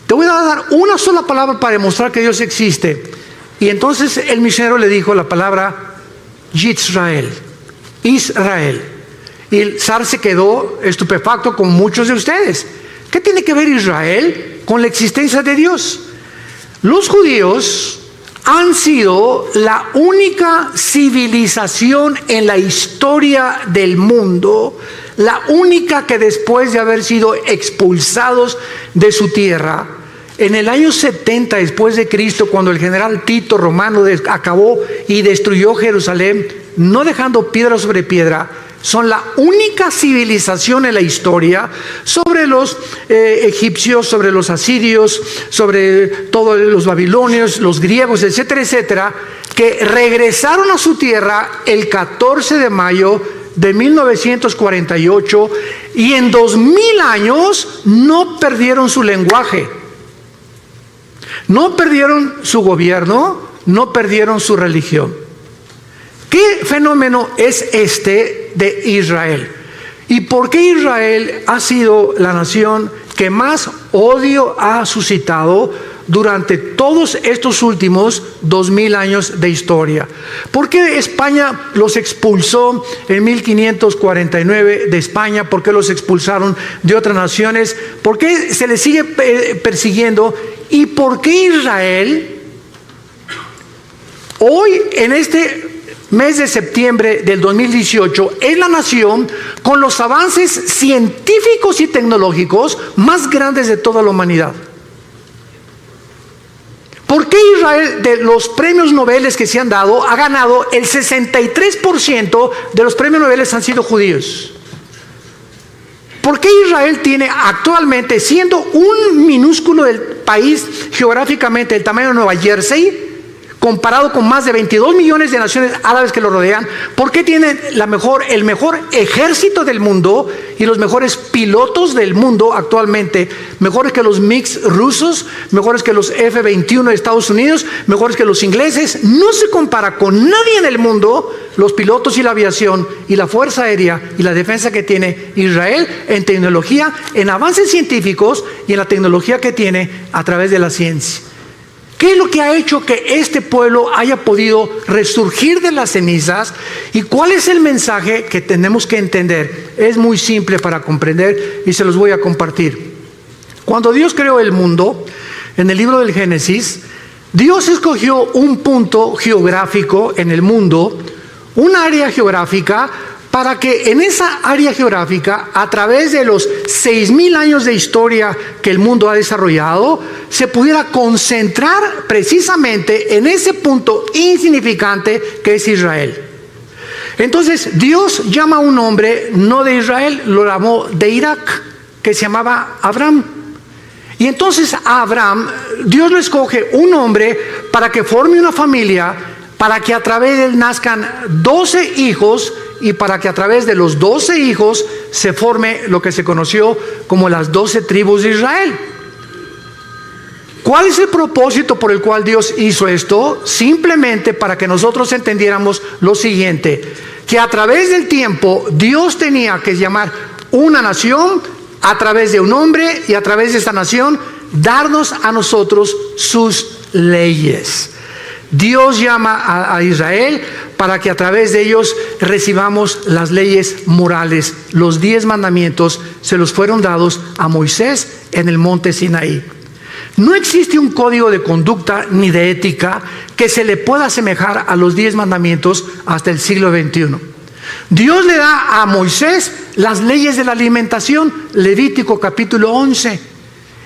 te voy a dar una sola palabra para demostrar que Dios existe. Y entonces el misionero le dijo la palabra Yisrael, Israel. Y el zar se quedó estupefacto, como muchos de ustedes. ¿Qué tiene que ver Israel con la existencia de Dios? Los judíos han sido la única civilización en la historia del mundo, la única que después de haber sido expulsados de su tierra, en el año 70 después de Cristo, cuando el general Tito romano acabó y destruyó Jerusalén, no dejando piedra sobre piedra, son la única civilización en la historia sobre los egipcios, sobre los asirios, sobre todos los babilonios, los griegos, etcétera, etcétera, que regresaron a su tierra el 14 de mayo de 1948 y en 2000 años no perdieron su lenguaje, no perdieron su gobierno, no perdieron su religión. ¿Qué fenómeno es este de Israel? ¿Y por qué Israel ha sido la nación que más odio ha suscitado durante todos estos últimos 2000 años de historia? ¿Por qué España los expulsó en 1549 de España? ¿Por qué los expulsaron de otras naciones? ¿Por qué se les sigue persiguiendo? ¿Y por qué Israel hoy, en este mes de septiembre del 2018, es la nación con los avances científicos y tecnológicos más grandes de toda la humanidad? ¿Por qué Israel, de los premios Nobel que se han dado, ha ganado el 63% de los premios Nobel han sido judíos? ¿Por qué Israel tiene actualmente, siendo un minúsculo del país geográficamente del tamaño de Nueva Jersey, comparado con más de 22 millones de naciones árabes que lo rodean, por qué tiene el mejor ejército del mundo y los mejores pilotos del mundo actualmente, mejores que los MiG rusos, mejores que los F-21 de Estados Unidos, mejores que los ingleses? No se compara con nadie en el mundo los pilotos y la aviación y la fuerza aérea y la defensa que tiene Israel en tecnología, en avances científicos y en la tecnología que tiene a través de la ciencia. ¿Qué es lo que ha hecho que este pueblo haya podido resurgir de las cenizas? ¿Y cuál es el mensaje que tenemos que entender? Es muy simple para comprender y se los voy a compartir. Cuando Dios creó el mundo, en el libro del Génesis, Dios escogió un punto geográfico en el mundo, un área geográfica, para que en esa área geográfica, a través de los 6,000 años de historia que el mundo ha desarrollado, se pudiera concentrar precisamente en ese punto insignificante que es Israel. Entonces Dios llama a un hombre, no de Israel, lo llamó de Irak, que se llamaba Abraham. Y entonces a Abraham, Dios le escoge un hombre para que forme una familia, para que a través de él nazcan 12 hijos, y para que a través de los 12 hijos se forme lo que se conoció como las 12 tribus de Israel. ¿Cuál es el propósito por el cual Dios hizo esto? Simplemente para que nosotros entendiéramos lo siguiente: que a través del tiempo Dios tenía que llamar una nación a través de un hombre, y a través de esta nación darnos a nosotros sus leyes. Dios llama a Israel para que a través de ellos recibamos las leyes morales. Los 10 mandamientos se los fueron dados a Moisés en el monte Sinaí. No existe un código de conducta ni de ética que se le pueda asemejar a los 10 mandamientos hasta el siglo XXI. Dios le da a Moisés las leyes de la alimentación, Levítico capítulo 11.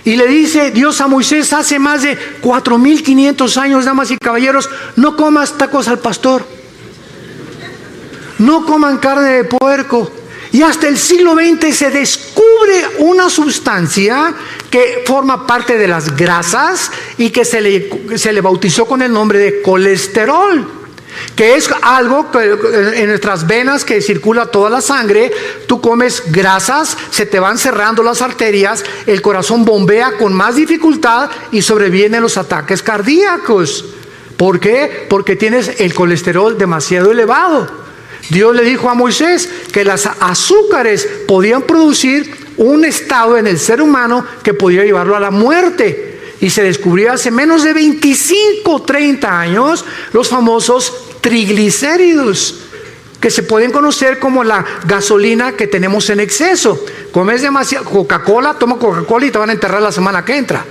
Y le dice Dios a Moisés hace más de 4,500 años, damas y caballeros, no comas tacos al pastor, no coman carne de puerco. Y hasta el siglo XX se descubre una sustancia que forma parte de las grasas y que se le bautizó con el nombre de colesterol, que es algo que en nuestras venas que circula toda la sangre. Tú comes grasas, se te van cerrando las arterias, el corazón bombea con más dificultad y sobrevienen los ataques cardíacos. ¿Por qué? Porque tienes el colesterol demasiado elevado. Dios le dijo a Moisés que las azúcares podían producir un estado en el ser humano que podía llevarlo a la muerte. Y se descubrió hace menos de 25, 30 años los famosos triglicéridos, que se pueden conocer como la gasolina que tenemos en exceso. Comes demasiado Coca-Cola, toma Coca-Cola y te van a enterrar la semana que entra.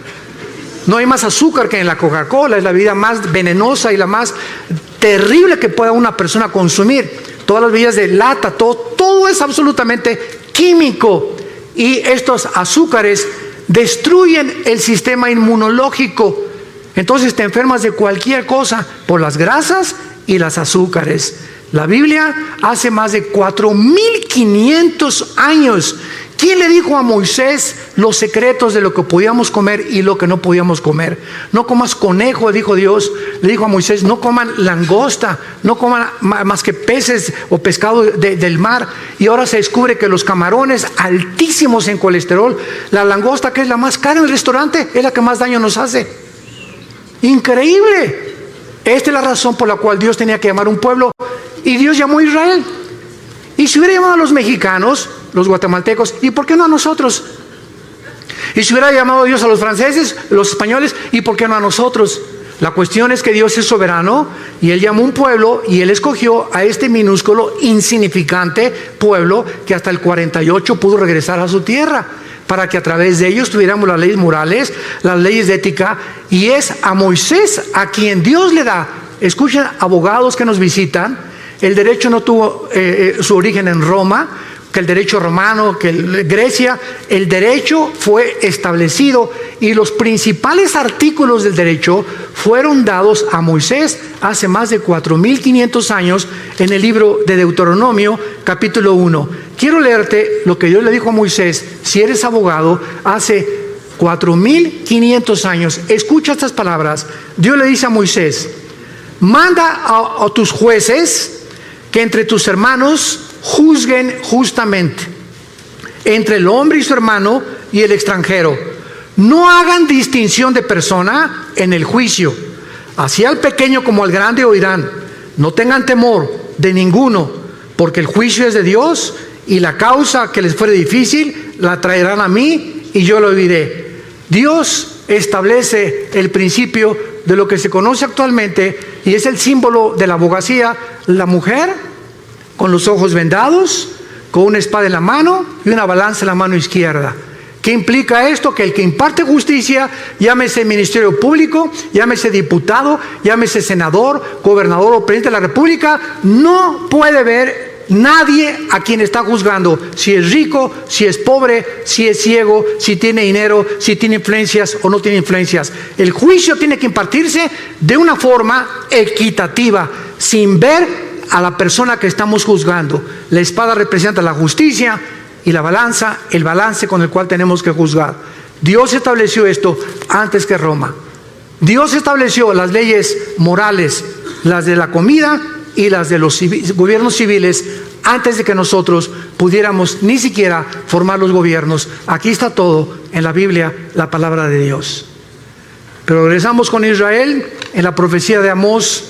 No hay más azúcar que en la Coca-Cola, es la bebida más venenosa y la más terrible que pueda una persona consumir. Todas las bebidas de lata, todo es absolutamente químico. Y estos azúcares destruyen el sistema inmunológico. Entonces te enfermas de cualquier cosa por las grasas y las azúcares. La Biblia hace más de 4,500 años. ¿Quién le dijo a Moisés los secretos de lo que podíamos comer y lo que no podíamos comer? No comas conejo, dijo Dios. Le dijo a Moisés, no coman langosta, no coman más que peces o pescado del mar. Y ahora se descubre que los camarones altísimos en colesterol, la langosta, que es la más cara en el restaurante, es la que más daño nos hace. Increíble. Esta es la razón por la cual Dios tenía que llamar a un pueblo, y Dios llamó a Israel. Y si hubiera llamado a los mexicanos, los guatemaltecos, ¿y por qué no a nosotros? Y si hubiera llamado a Dios a los franceses, los españoles, ¿y por qué no a nosotros? La cuestión es que Dios es soberano y Él llamó un pueblo y Él escogió a este minúsculo, insignificante pueblo que hasta el 48 pudo regresar a su tierra, para que a través de ellos tuviéramos las leyes morales, las leyes de ética. Y es a Moisés a quien Dios le da, escuchen, abogados que nos visitan. El derecho no tuvo su origen en Roma, que el derecho romano, que Grecia. El derecho fue establecido y los principales artículos del derecho fueron dados a Moisés hace más de 4,500 años en el libro de Deuteronomio, capítulo 1. Quiero leerte lo que Dios le dijo a Moisés, si eres abogado, hace 4,500 años. Escucha estas palabras. Dios le dice a Moisés, manda a tus jueces que entre tus hermanos juzguen justamente, entre el hombre y su hermano y el extranjero. No hagan distinción de persona en el juicio. Así al pequeño como al grande oirán. No tengan temor de ninguno, porque el juicio es de Dios, y la causa que les fuere difícil la traerán a mí y yo lo oiré. Dios establece el principio de lo que se conoce actualmente y es el símbolo de la abogacía: la mujer con los ojos vendados, con una espada en la mano y una balanza en la mano izquierda. ¿Qué implica esto? Que el que imparte justicia, llámese ministerio público, llámese diputado, llámese senador, gobernador o presidente de la república, no puede ver nadie a quien está juzgando, si es rico, si es pobre, si es ciego, si tiene dinero, si tiene influencias o no tiene influencias. El juicio tiene que impartirse de una forma equitativa, sin ver a la persona que estamos juzgando. La espada representa la justicia y la balanza, el balance con el cual tenemos que juzgar. Dios estableció esto antes que Roma. Dios estableció las leyes morales, las de la comida y las de los gobiernos civiles, antes de que nosotros pudiéramos ni siquiera formar los gobiernos. Aquí está todo en la Biblia, la palabra de Dios. Pero regresamos con Israel. En la profecía de Amós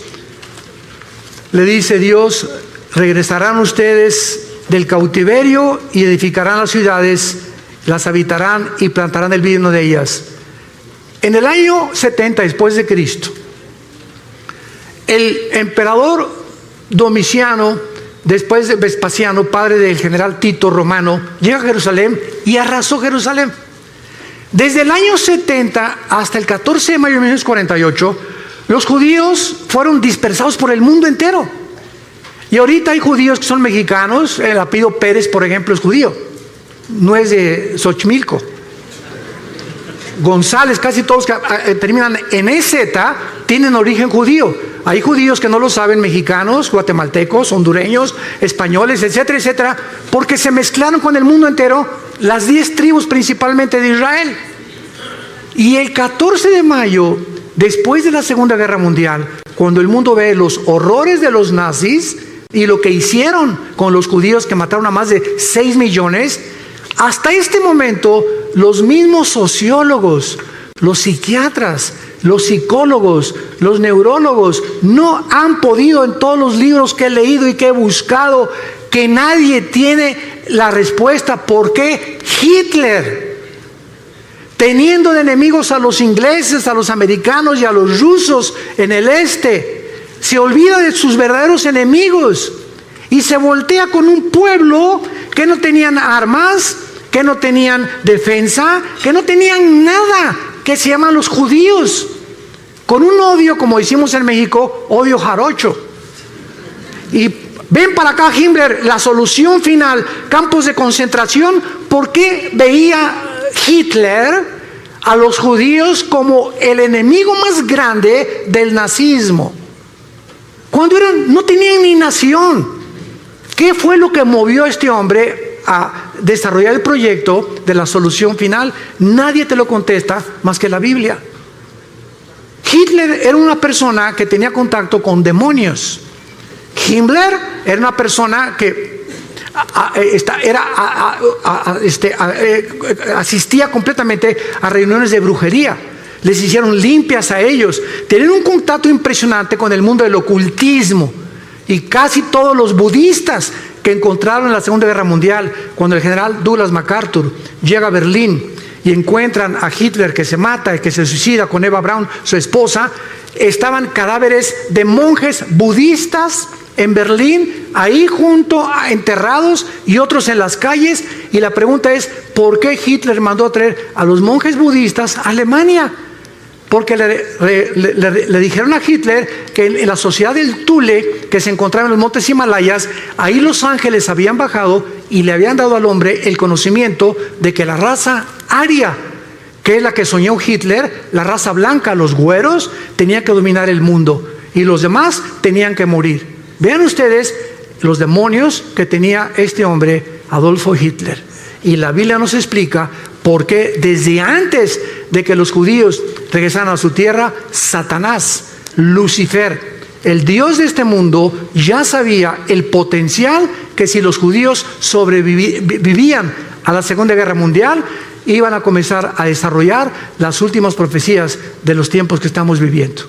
le dice Dios, regresarán ustedes del cautiverio y edificarán las ciudades, las habitarán y plantarán el vino de ellas. En el año 70 después de Cristo, el emperador Domiciano, después de Vespasiano, padre del general Tito romano, llega a Jerusalén y arrasó Jerusalén. Desde el año 70 hasta el 14 de mayo de 1948, los judíos fueron dispersados por el mundo entero. Y ahorita hay judíos que son mexicanos. El apellido Pérez, por ejemplo, es judío. No es de Xochimilco. González, casi todos que terminan en EZ, tienen origen judío. Hay judíos que no lo saben, mexicanos, guatemaltecos, hondureños, españoles, etcétera, etcétera, porque se mezclaron con el mundo entero, las 10 tribus principalmente de Israel. Y el 14 de mayo, después de la Segunda Guerra Mundial, cuando el mundo ve los horrores de los nazis y lo que hicieron con los judíos, que mataron a más de 6 millones, hasta este momento los mismos sociólogos, los psiquiatras, los psicólogos, los neurólogos no han podido, en todos los libros que he leído y que he buscado, que nadie tiene la respuesta. ¿Por qué Hitler, teniendo de enemigos a los ingleses, a los americanos y a los rusos en el este, se olvida de sus verdaderos enemigos y se voltea con un pueblo que no tenían armas, que no tenían defensa, que no tenían nada, que se llaman los judíos, con un odio, como decimos en México, odio jarocho? Y ven para acá Himmler, la solución final, campos de concentración. ¿Por qué veía Hitler a los judíos como el enemigo más grande del nazismo, cuando no tenían ni nación? ¿Qué fue lo que movió a este hombre a desarrollar el proyecto de la solución final? Nadie te lo contesta más que la Biblia. Hitler era una persona que tenía contacto con demonios. Himmler era una persona que asistía completamente a reuniones de brujería. Les hicieron limpias a ellos. Tenían un contacto impresionante con el mundo del ocultismo. Y casi todos los budistas que encontraron en la Segunda Guerra Mundial, cuando el general Douglas MacArthur llega a Berlín y encuentran a Hitler que se mata y que se suicida con Eva Braun, su esposa, estaban cadáveres de monjes budistas en Berlín, ahí junto, enterrados, y otros en las calles. Y la pregunta es, ¿por qué Hitler mandó a traer a los monjes budistas a Alemania? Porque le dijeron a Hitler que en la sociedad del Thule, que se encontraba en los montes Himalayas, ahí los ángeles habían bajado y le habían dado al hombre el conocimiento de que la raza aria, que es la que soñó Hitler, la raza blanca, los güeros, tenía que dominar el mundo y los demás tenían que morir. Vean ustedes los demonios que tenía este hombre, Adolfo Hitler. Y la Biblia nos explica por qué desde antes de que los judíos regresaran a su tierra, Satanás, Lucifer, el Dios de este mundo, ya sabía el potencial que si los judíos sobrevivían a la Segunda Guerra Mundial, iban a comenzar a desarrollar las últimas profecías de los tiempos que estamos viviendo.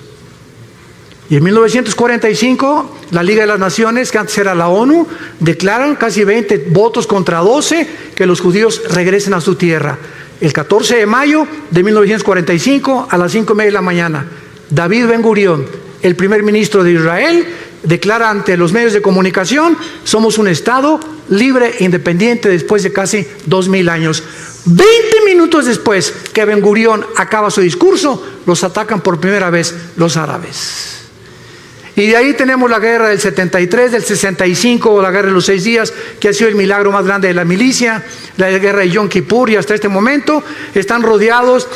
Y en 1945, la Liga de las Naciones, que antes era la ONU, declaran casi 20 votos contra 12 que los judíos regresen a su tierra. El 14 de mayo de 1945, a las 5:30 de la mañana, David Ben Gurión, el primer ministro de Israel, declara ante los medios de comunicación: somos un Estado libre e independiente después de casi 2000 años. 20 minutos después que Ben Gurión acaba su discurso, los atacan por primera vez los árabes. Y de ahí tenemos la guerra del 73, del 65, la guerra de los 6 días, que ha sido el milagro más grande de la milicia, la guerra de Yom Kippur, y hasta este momento están rodeados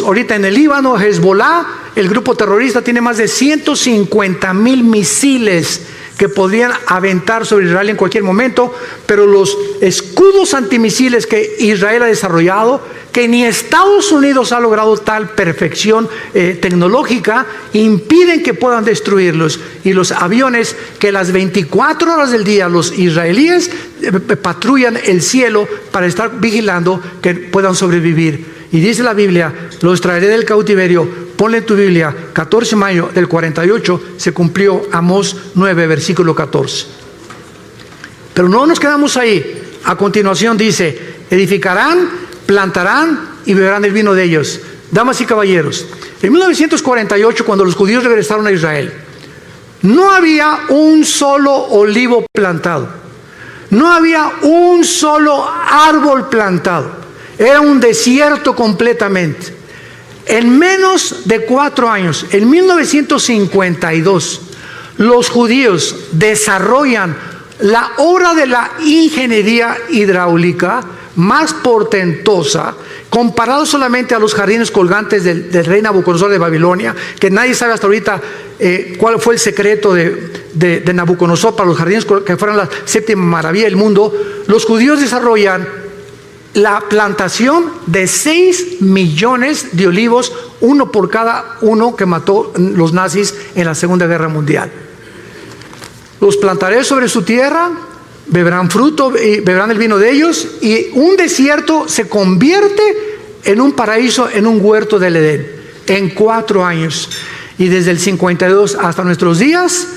ahorita en el Líbano, Hezbollah, el grupo terrorista, tiene más de 150,000 misiles que podrían aventar sobre Israel en cualquier momento, pero los escudos antimisiles que Israel ha desarrollado, que ni Estados Unidos ha logrado tal perfección tecnológica, impiden que puedan destruirlos. Y los aviones que las 24 horas del día los israelíes patrullan el cielo para estar vigilando que puedan sobrevivir. Y dice la Biblia: los traeré del cautiverio. Ponle en tu Biblia, 14 de mayo del 48, se cumplió Amós 9, versículo 14. Pero no nos quedamos ahí. A continuación dice: edificarán, plantarán y beberán el vino de ellos. Damas y caballeros, en 1948, cuando los judíos regresaron a Israel, no había un solo olivo plantado, no había un solo árbol plantado, era un desierto completamente. En menos de 4 años, en 1952, los judíos desarrollan la obra de la ingeniería hidráulica más portentosa, comparado solamente a los jardines colgantes del rey Nabucodonosor de Babilonia, que nadie sabe hasta ahorita cuál fue el secreto de Nabucodonosor para los jardines que fueron la séptima maravilla del mundo. Los judíos desarrollan la plantación de 6 millones de olivos, uno por cada uno que mató los nazis en la Segunda Guerra Mundial. Los plantaré sobre su tierra, beberán fruto y beberán el vino de ellos, y un desierto se convierte en un paraíso, en un huerto del Edén, en 4 años. Y desde el 52 hasta nuestros días,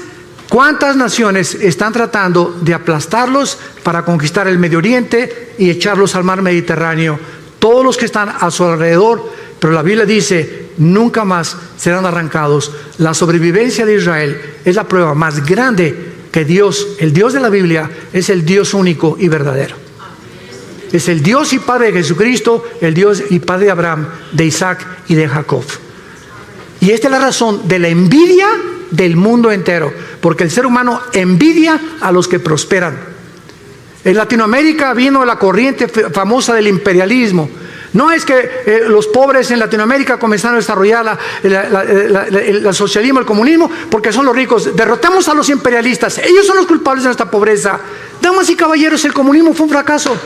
¿cuántas naciones están tratando de aplastarlos para conquistar el Medio Oriente y echarlos al mar Mediterráneo? Todos los que están a su alrededor, pero la Biblia dice, nunca más serán arrancados. La sobrevivencia de Israel es la prueba más grande que Dios, el Dios de la Biblia, es el Dios único y verdadero. Es el Dios y Padre de Jesucristo, el Dios y Padre de Abraham, de Isaac y de Jacob. Y esta es la razón de la envidia del mundo entero, porque el ser humano envidia a los que prosperan. En Latinoamérica vino la corriente famosa del imperialismo. No es que los pobres en Latinoamérica comenzaron a desarrollar el socialismo, el comunismo, porque son los ricos. Derrotamos a los imperialistas, ellos son los culpables de nuestra pobreza. Damas y caballeros, el comunismo fue un fracaso.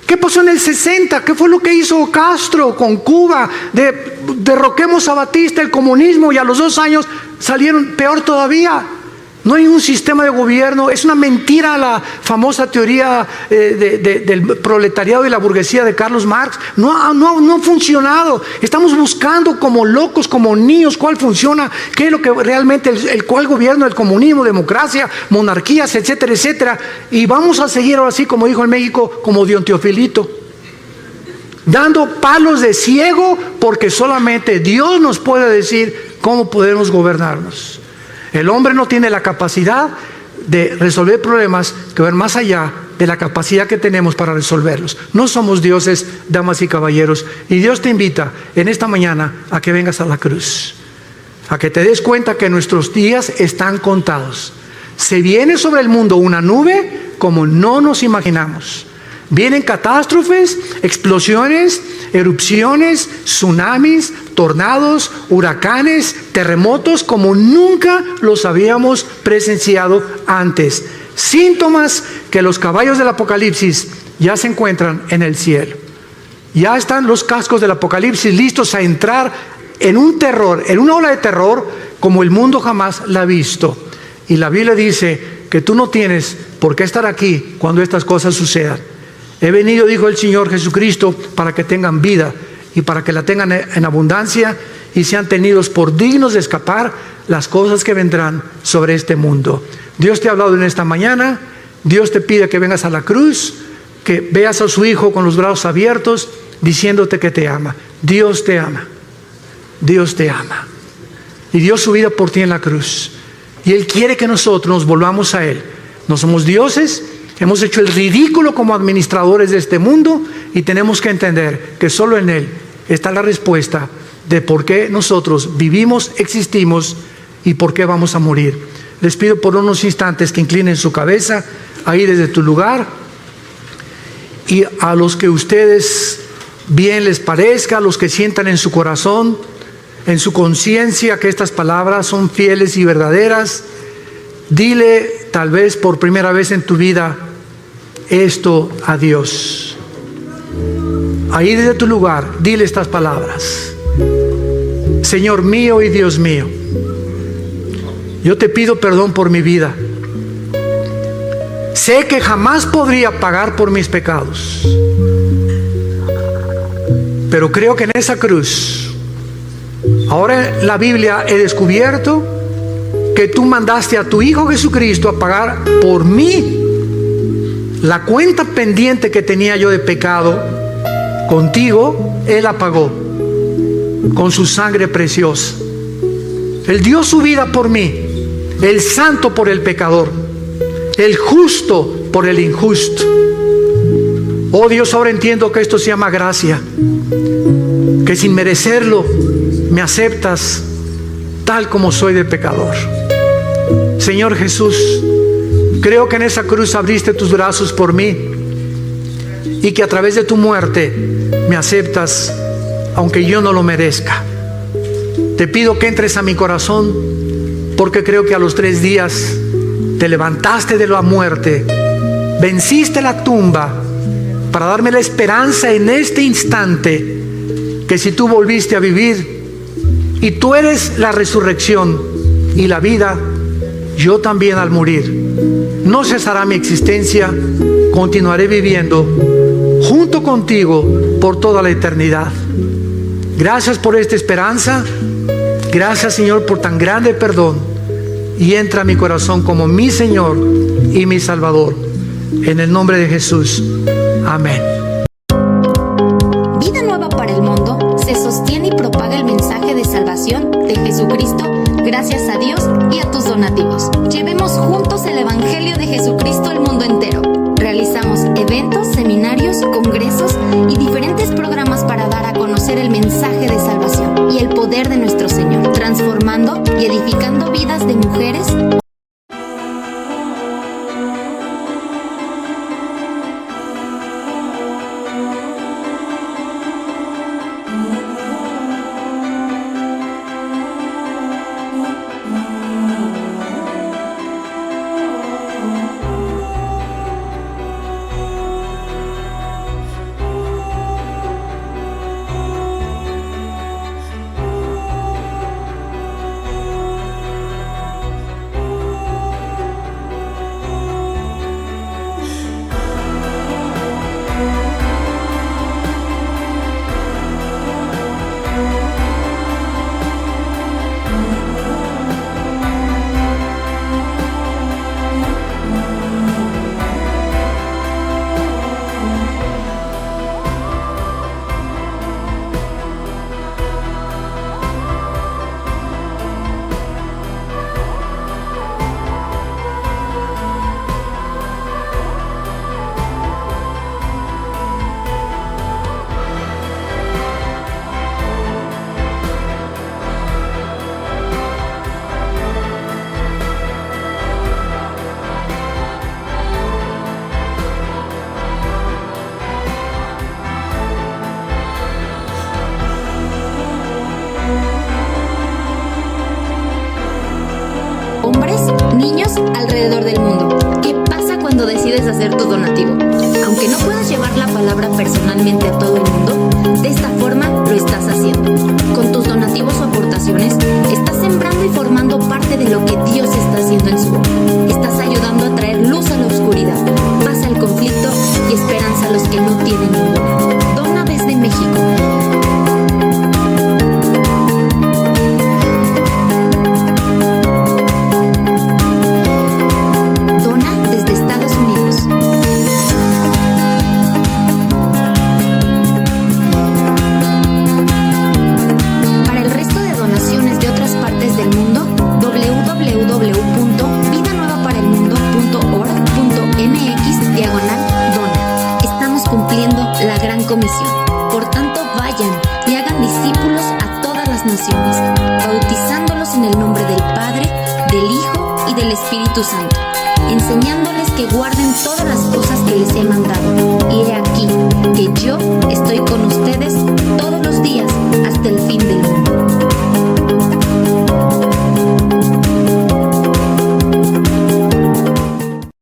¿Qué pasó en el 60? ¿Qué fue lo que hizo Castro con Cuba? Derroquemos a Batista, el comunismo, y a los 2 años salieron peor todavía. No hay un sistema de gobierno. Es una mentira la famosa teoría del proletariado y la burguesía de Carlos Marx. No ha funcionado. Estamos buscando como locos, como niños, cuál funciona, qué es lo que realmente cuál gobierno, el comunismo, democracia, monarquías, etcétera, etcétera. Y vamos a seguir ahora así, como dijo en México, como Don Teofilito, dando palos de ciego, porque solamente Dios nos puede decir cómo podemos gobernarnos. El hombre no tiene la capacidad de resolver problemas que van más allá de la capacidad que tenemos para resolverlos. No somos dioses, damas y caballeros. Y Dios te invita en esta mañana a que vengas a la cruz, a que te des cuenta que nuestros días están contados. Se viene sobre el mundo una nube como no nos imaginamos. Vienen catástrofes, explosiones, erupciones, tsunamis, tornados, huracanes, terremotos como nunca los habíamos presenciado antes. Síntomas que los caballos del Apocalipsis ya se encuentran en el cielo. Ya están los cascos del Apocalipsis listos a entrar en un terror, en una ola de terror como el mundo jamás la ha visto. Y la Biblia dice que tú no tienes por qué estar aquí cuando estas cosas sucedan. He venido, dijo el Señor Jesucristo, para que tengan vida y para que la tengan en abundancia y sean tenidos por dignos de escapar las cosas que vendrán sobre este mundo. Dios te ha hablado en esta mañana. Dios te pide que vengas a la cruz, que veas a su Hijo con los brazos abiertos, diciéndote que te ama. Dios te ama. Dios te ama. Y dio su vida por ti en la cruz. Y Él quiere que nosotros nos volvamos a Él. No somos dioses. Hemos hecho el ridículo como administradores de este mundo y tenemos que entender que solo en Él está la respuesta de por qué nosotros vivimos, existimos y por qué vamos a morir. Les pido por unos instantes que inclinen su cabeza ahí desde tu lugar, y a los que ustedes bien les parezca, a los que sientan en su corazón, en su conciencia que estas palabras son fieles y verdaderas, dile tal vez por primera vez en tu vida esto a Dios. Ahí desde tu lugar, dile estas palabras: Señor mío y Dios mío, yo te pido perdón por mi vida. Sé que jamás podría pagar por mis pecados, pero creo que en esa cruz, ahora en la Biblia he descubierto que tú mandaste a tu Hijo Jesucristo a pagar por mí la cuenta pendiente que tenía yo de pecado. Contigo Él la pagó con su sangre preciosa. Él dio su vida por mí, el santo por el pecador, el justo por el injusto. Oh Dios, ahora entiendo que esto se llama gracia, que sin merecerlo me aceptas tal como soy de pecador. Señor Jesús, creo que en esa cruz abriste tus brazos por mí y que a través de tu muerte me aceptas aunque yo no lo merezca. Te pido que entres a mi corazón, porque creo que a los 3 días te levantaste de la muerte, venciste la tumba para darme la esperanza en este instante que si tú volviste a vivir y tú eres la resurrección y la vida, yo también al morir no cesará mi existencia, continuaré viviendo junto contigo por toda la eternidad. Gracias por esta esperanza. Gracias, Señor, por tan grande perdón, y entra a mi corazón como mi Señor y mi Salvador. En el nombre de Jesús. Amén. Vida Nueva para el Mundo se sostiene y propaga el mensaje de salvación de Jesucristo gracias a Dios y a tus donativos. Llevemos juntos el Evangelio de Jesucristo al mundo entero. Realizamos eventos, seminarios, congresos y diferentes programas para dar a conocer el mensaje de salvación y el poder de nuestro Señor, transformando y edificando vidas de mujeres. Hombres, niños alrededor del mundo. ¿Qué pasa cuando decides hacer tu donativo? Aunque no puedas llevar la palabra personalmente a todo el mundo, de esta forma lo estás haciendo. Con tus donativos o aportaciones, estás sembrando y formando parte de lo que Dios está haciendo en su obra. Estás ayudando a traer luz a la oscuridad, paz al conflicto y esperanza a los que no tienen ninguna. Dona desde México. Comisión. Por tanto, vayan y hagan discípulos a todas las naciones, bautizándolos en el nombre del Padre, del Hijo y del Espíritu Santo, enseñándoles que guarden todas las cosas que les he mandado. Y he aquí que yo estoy con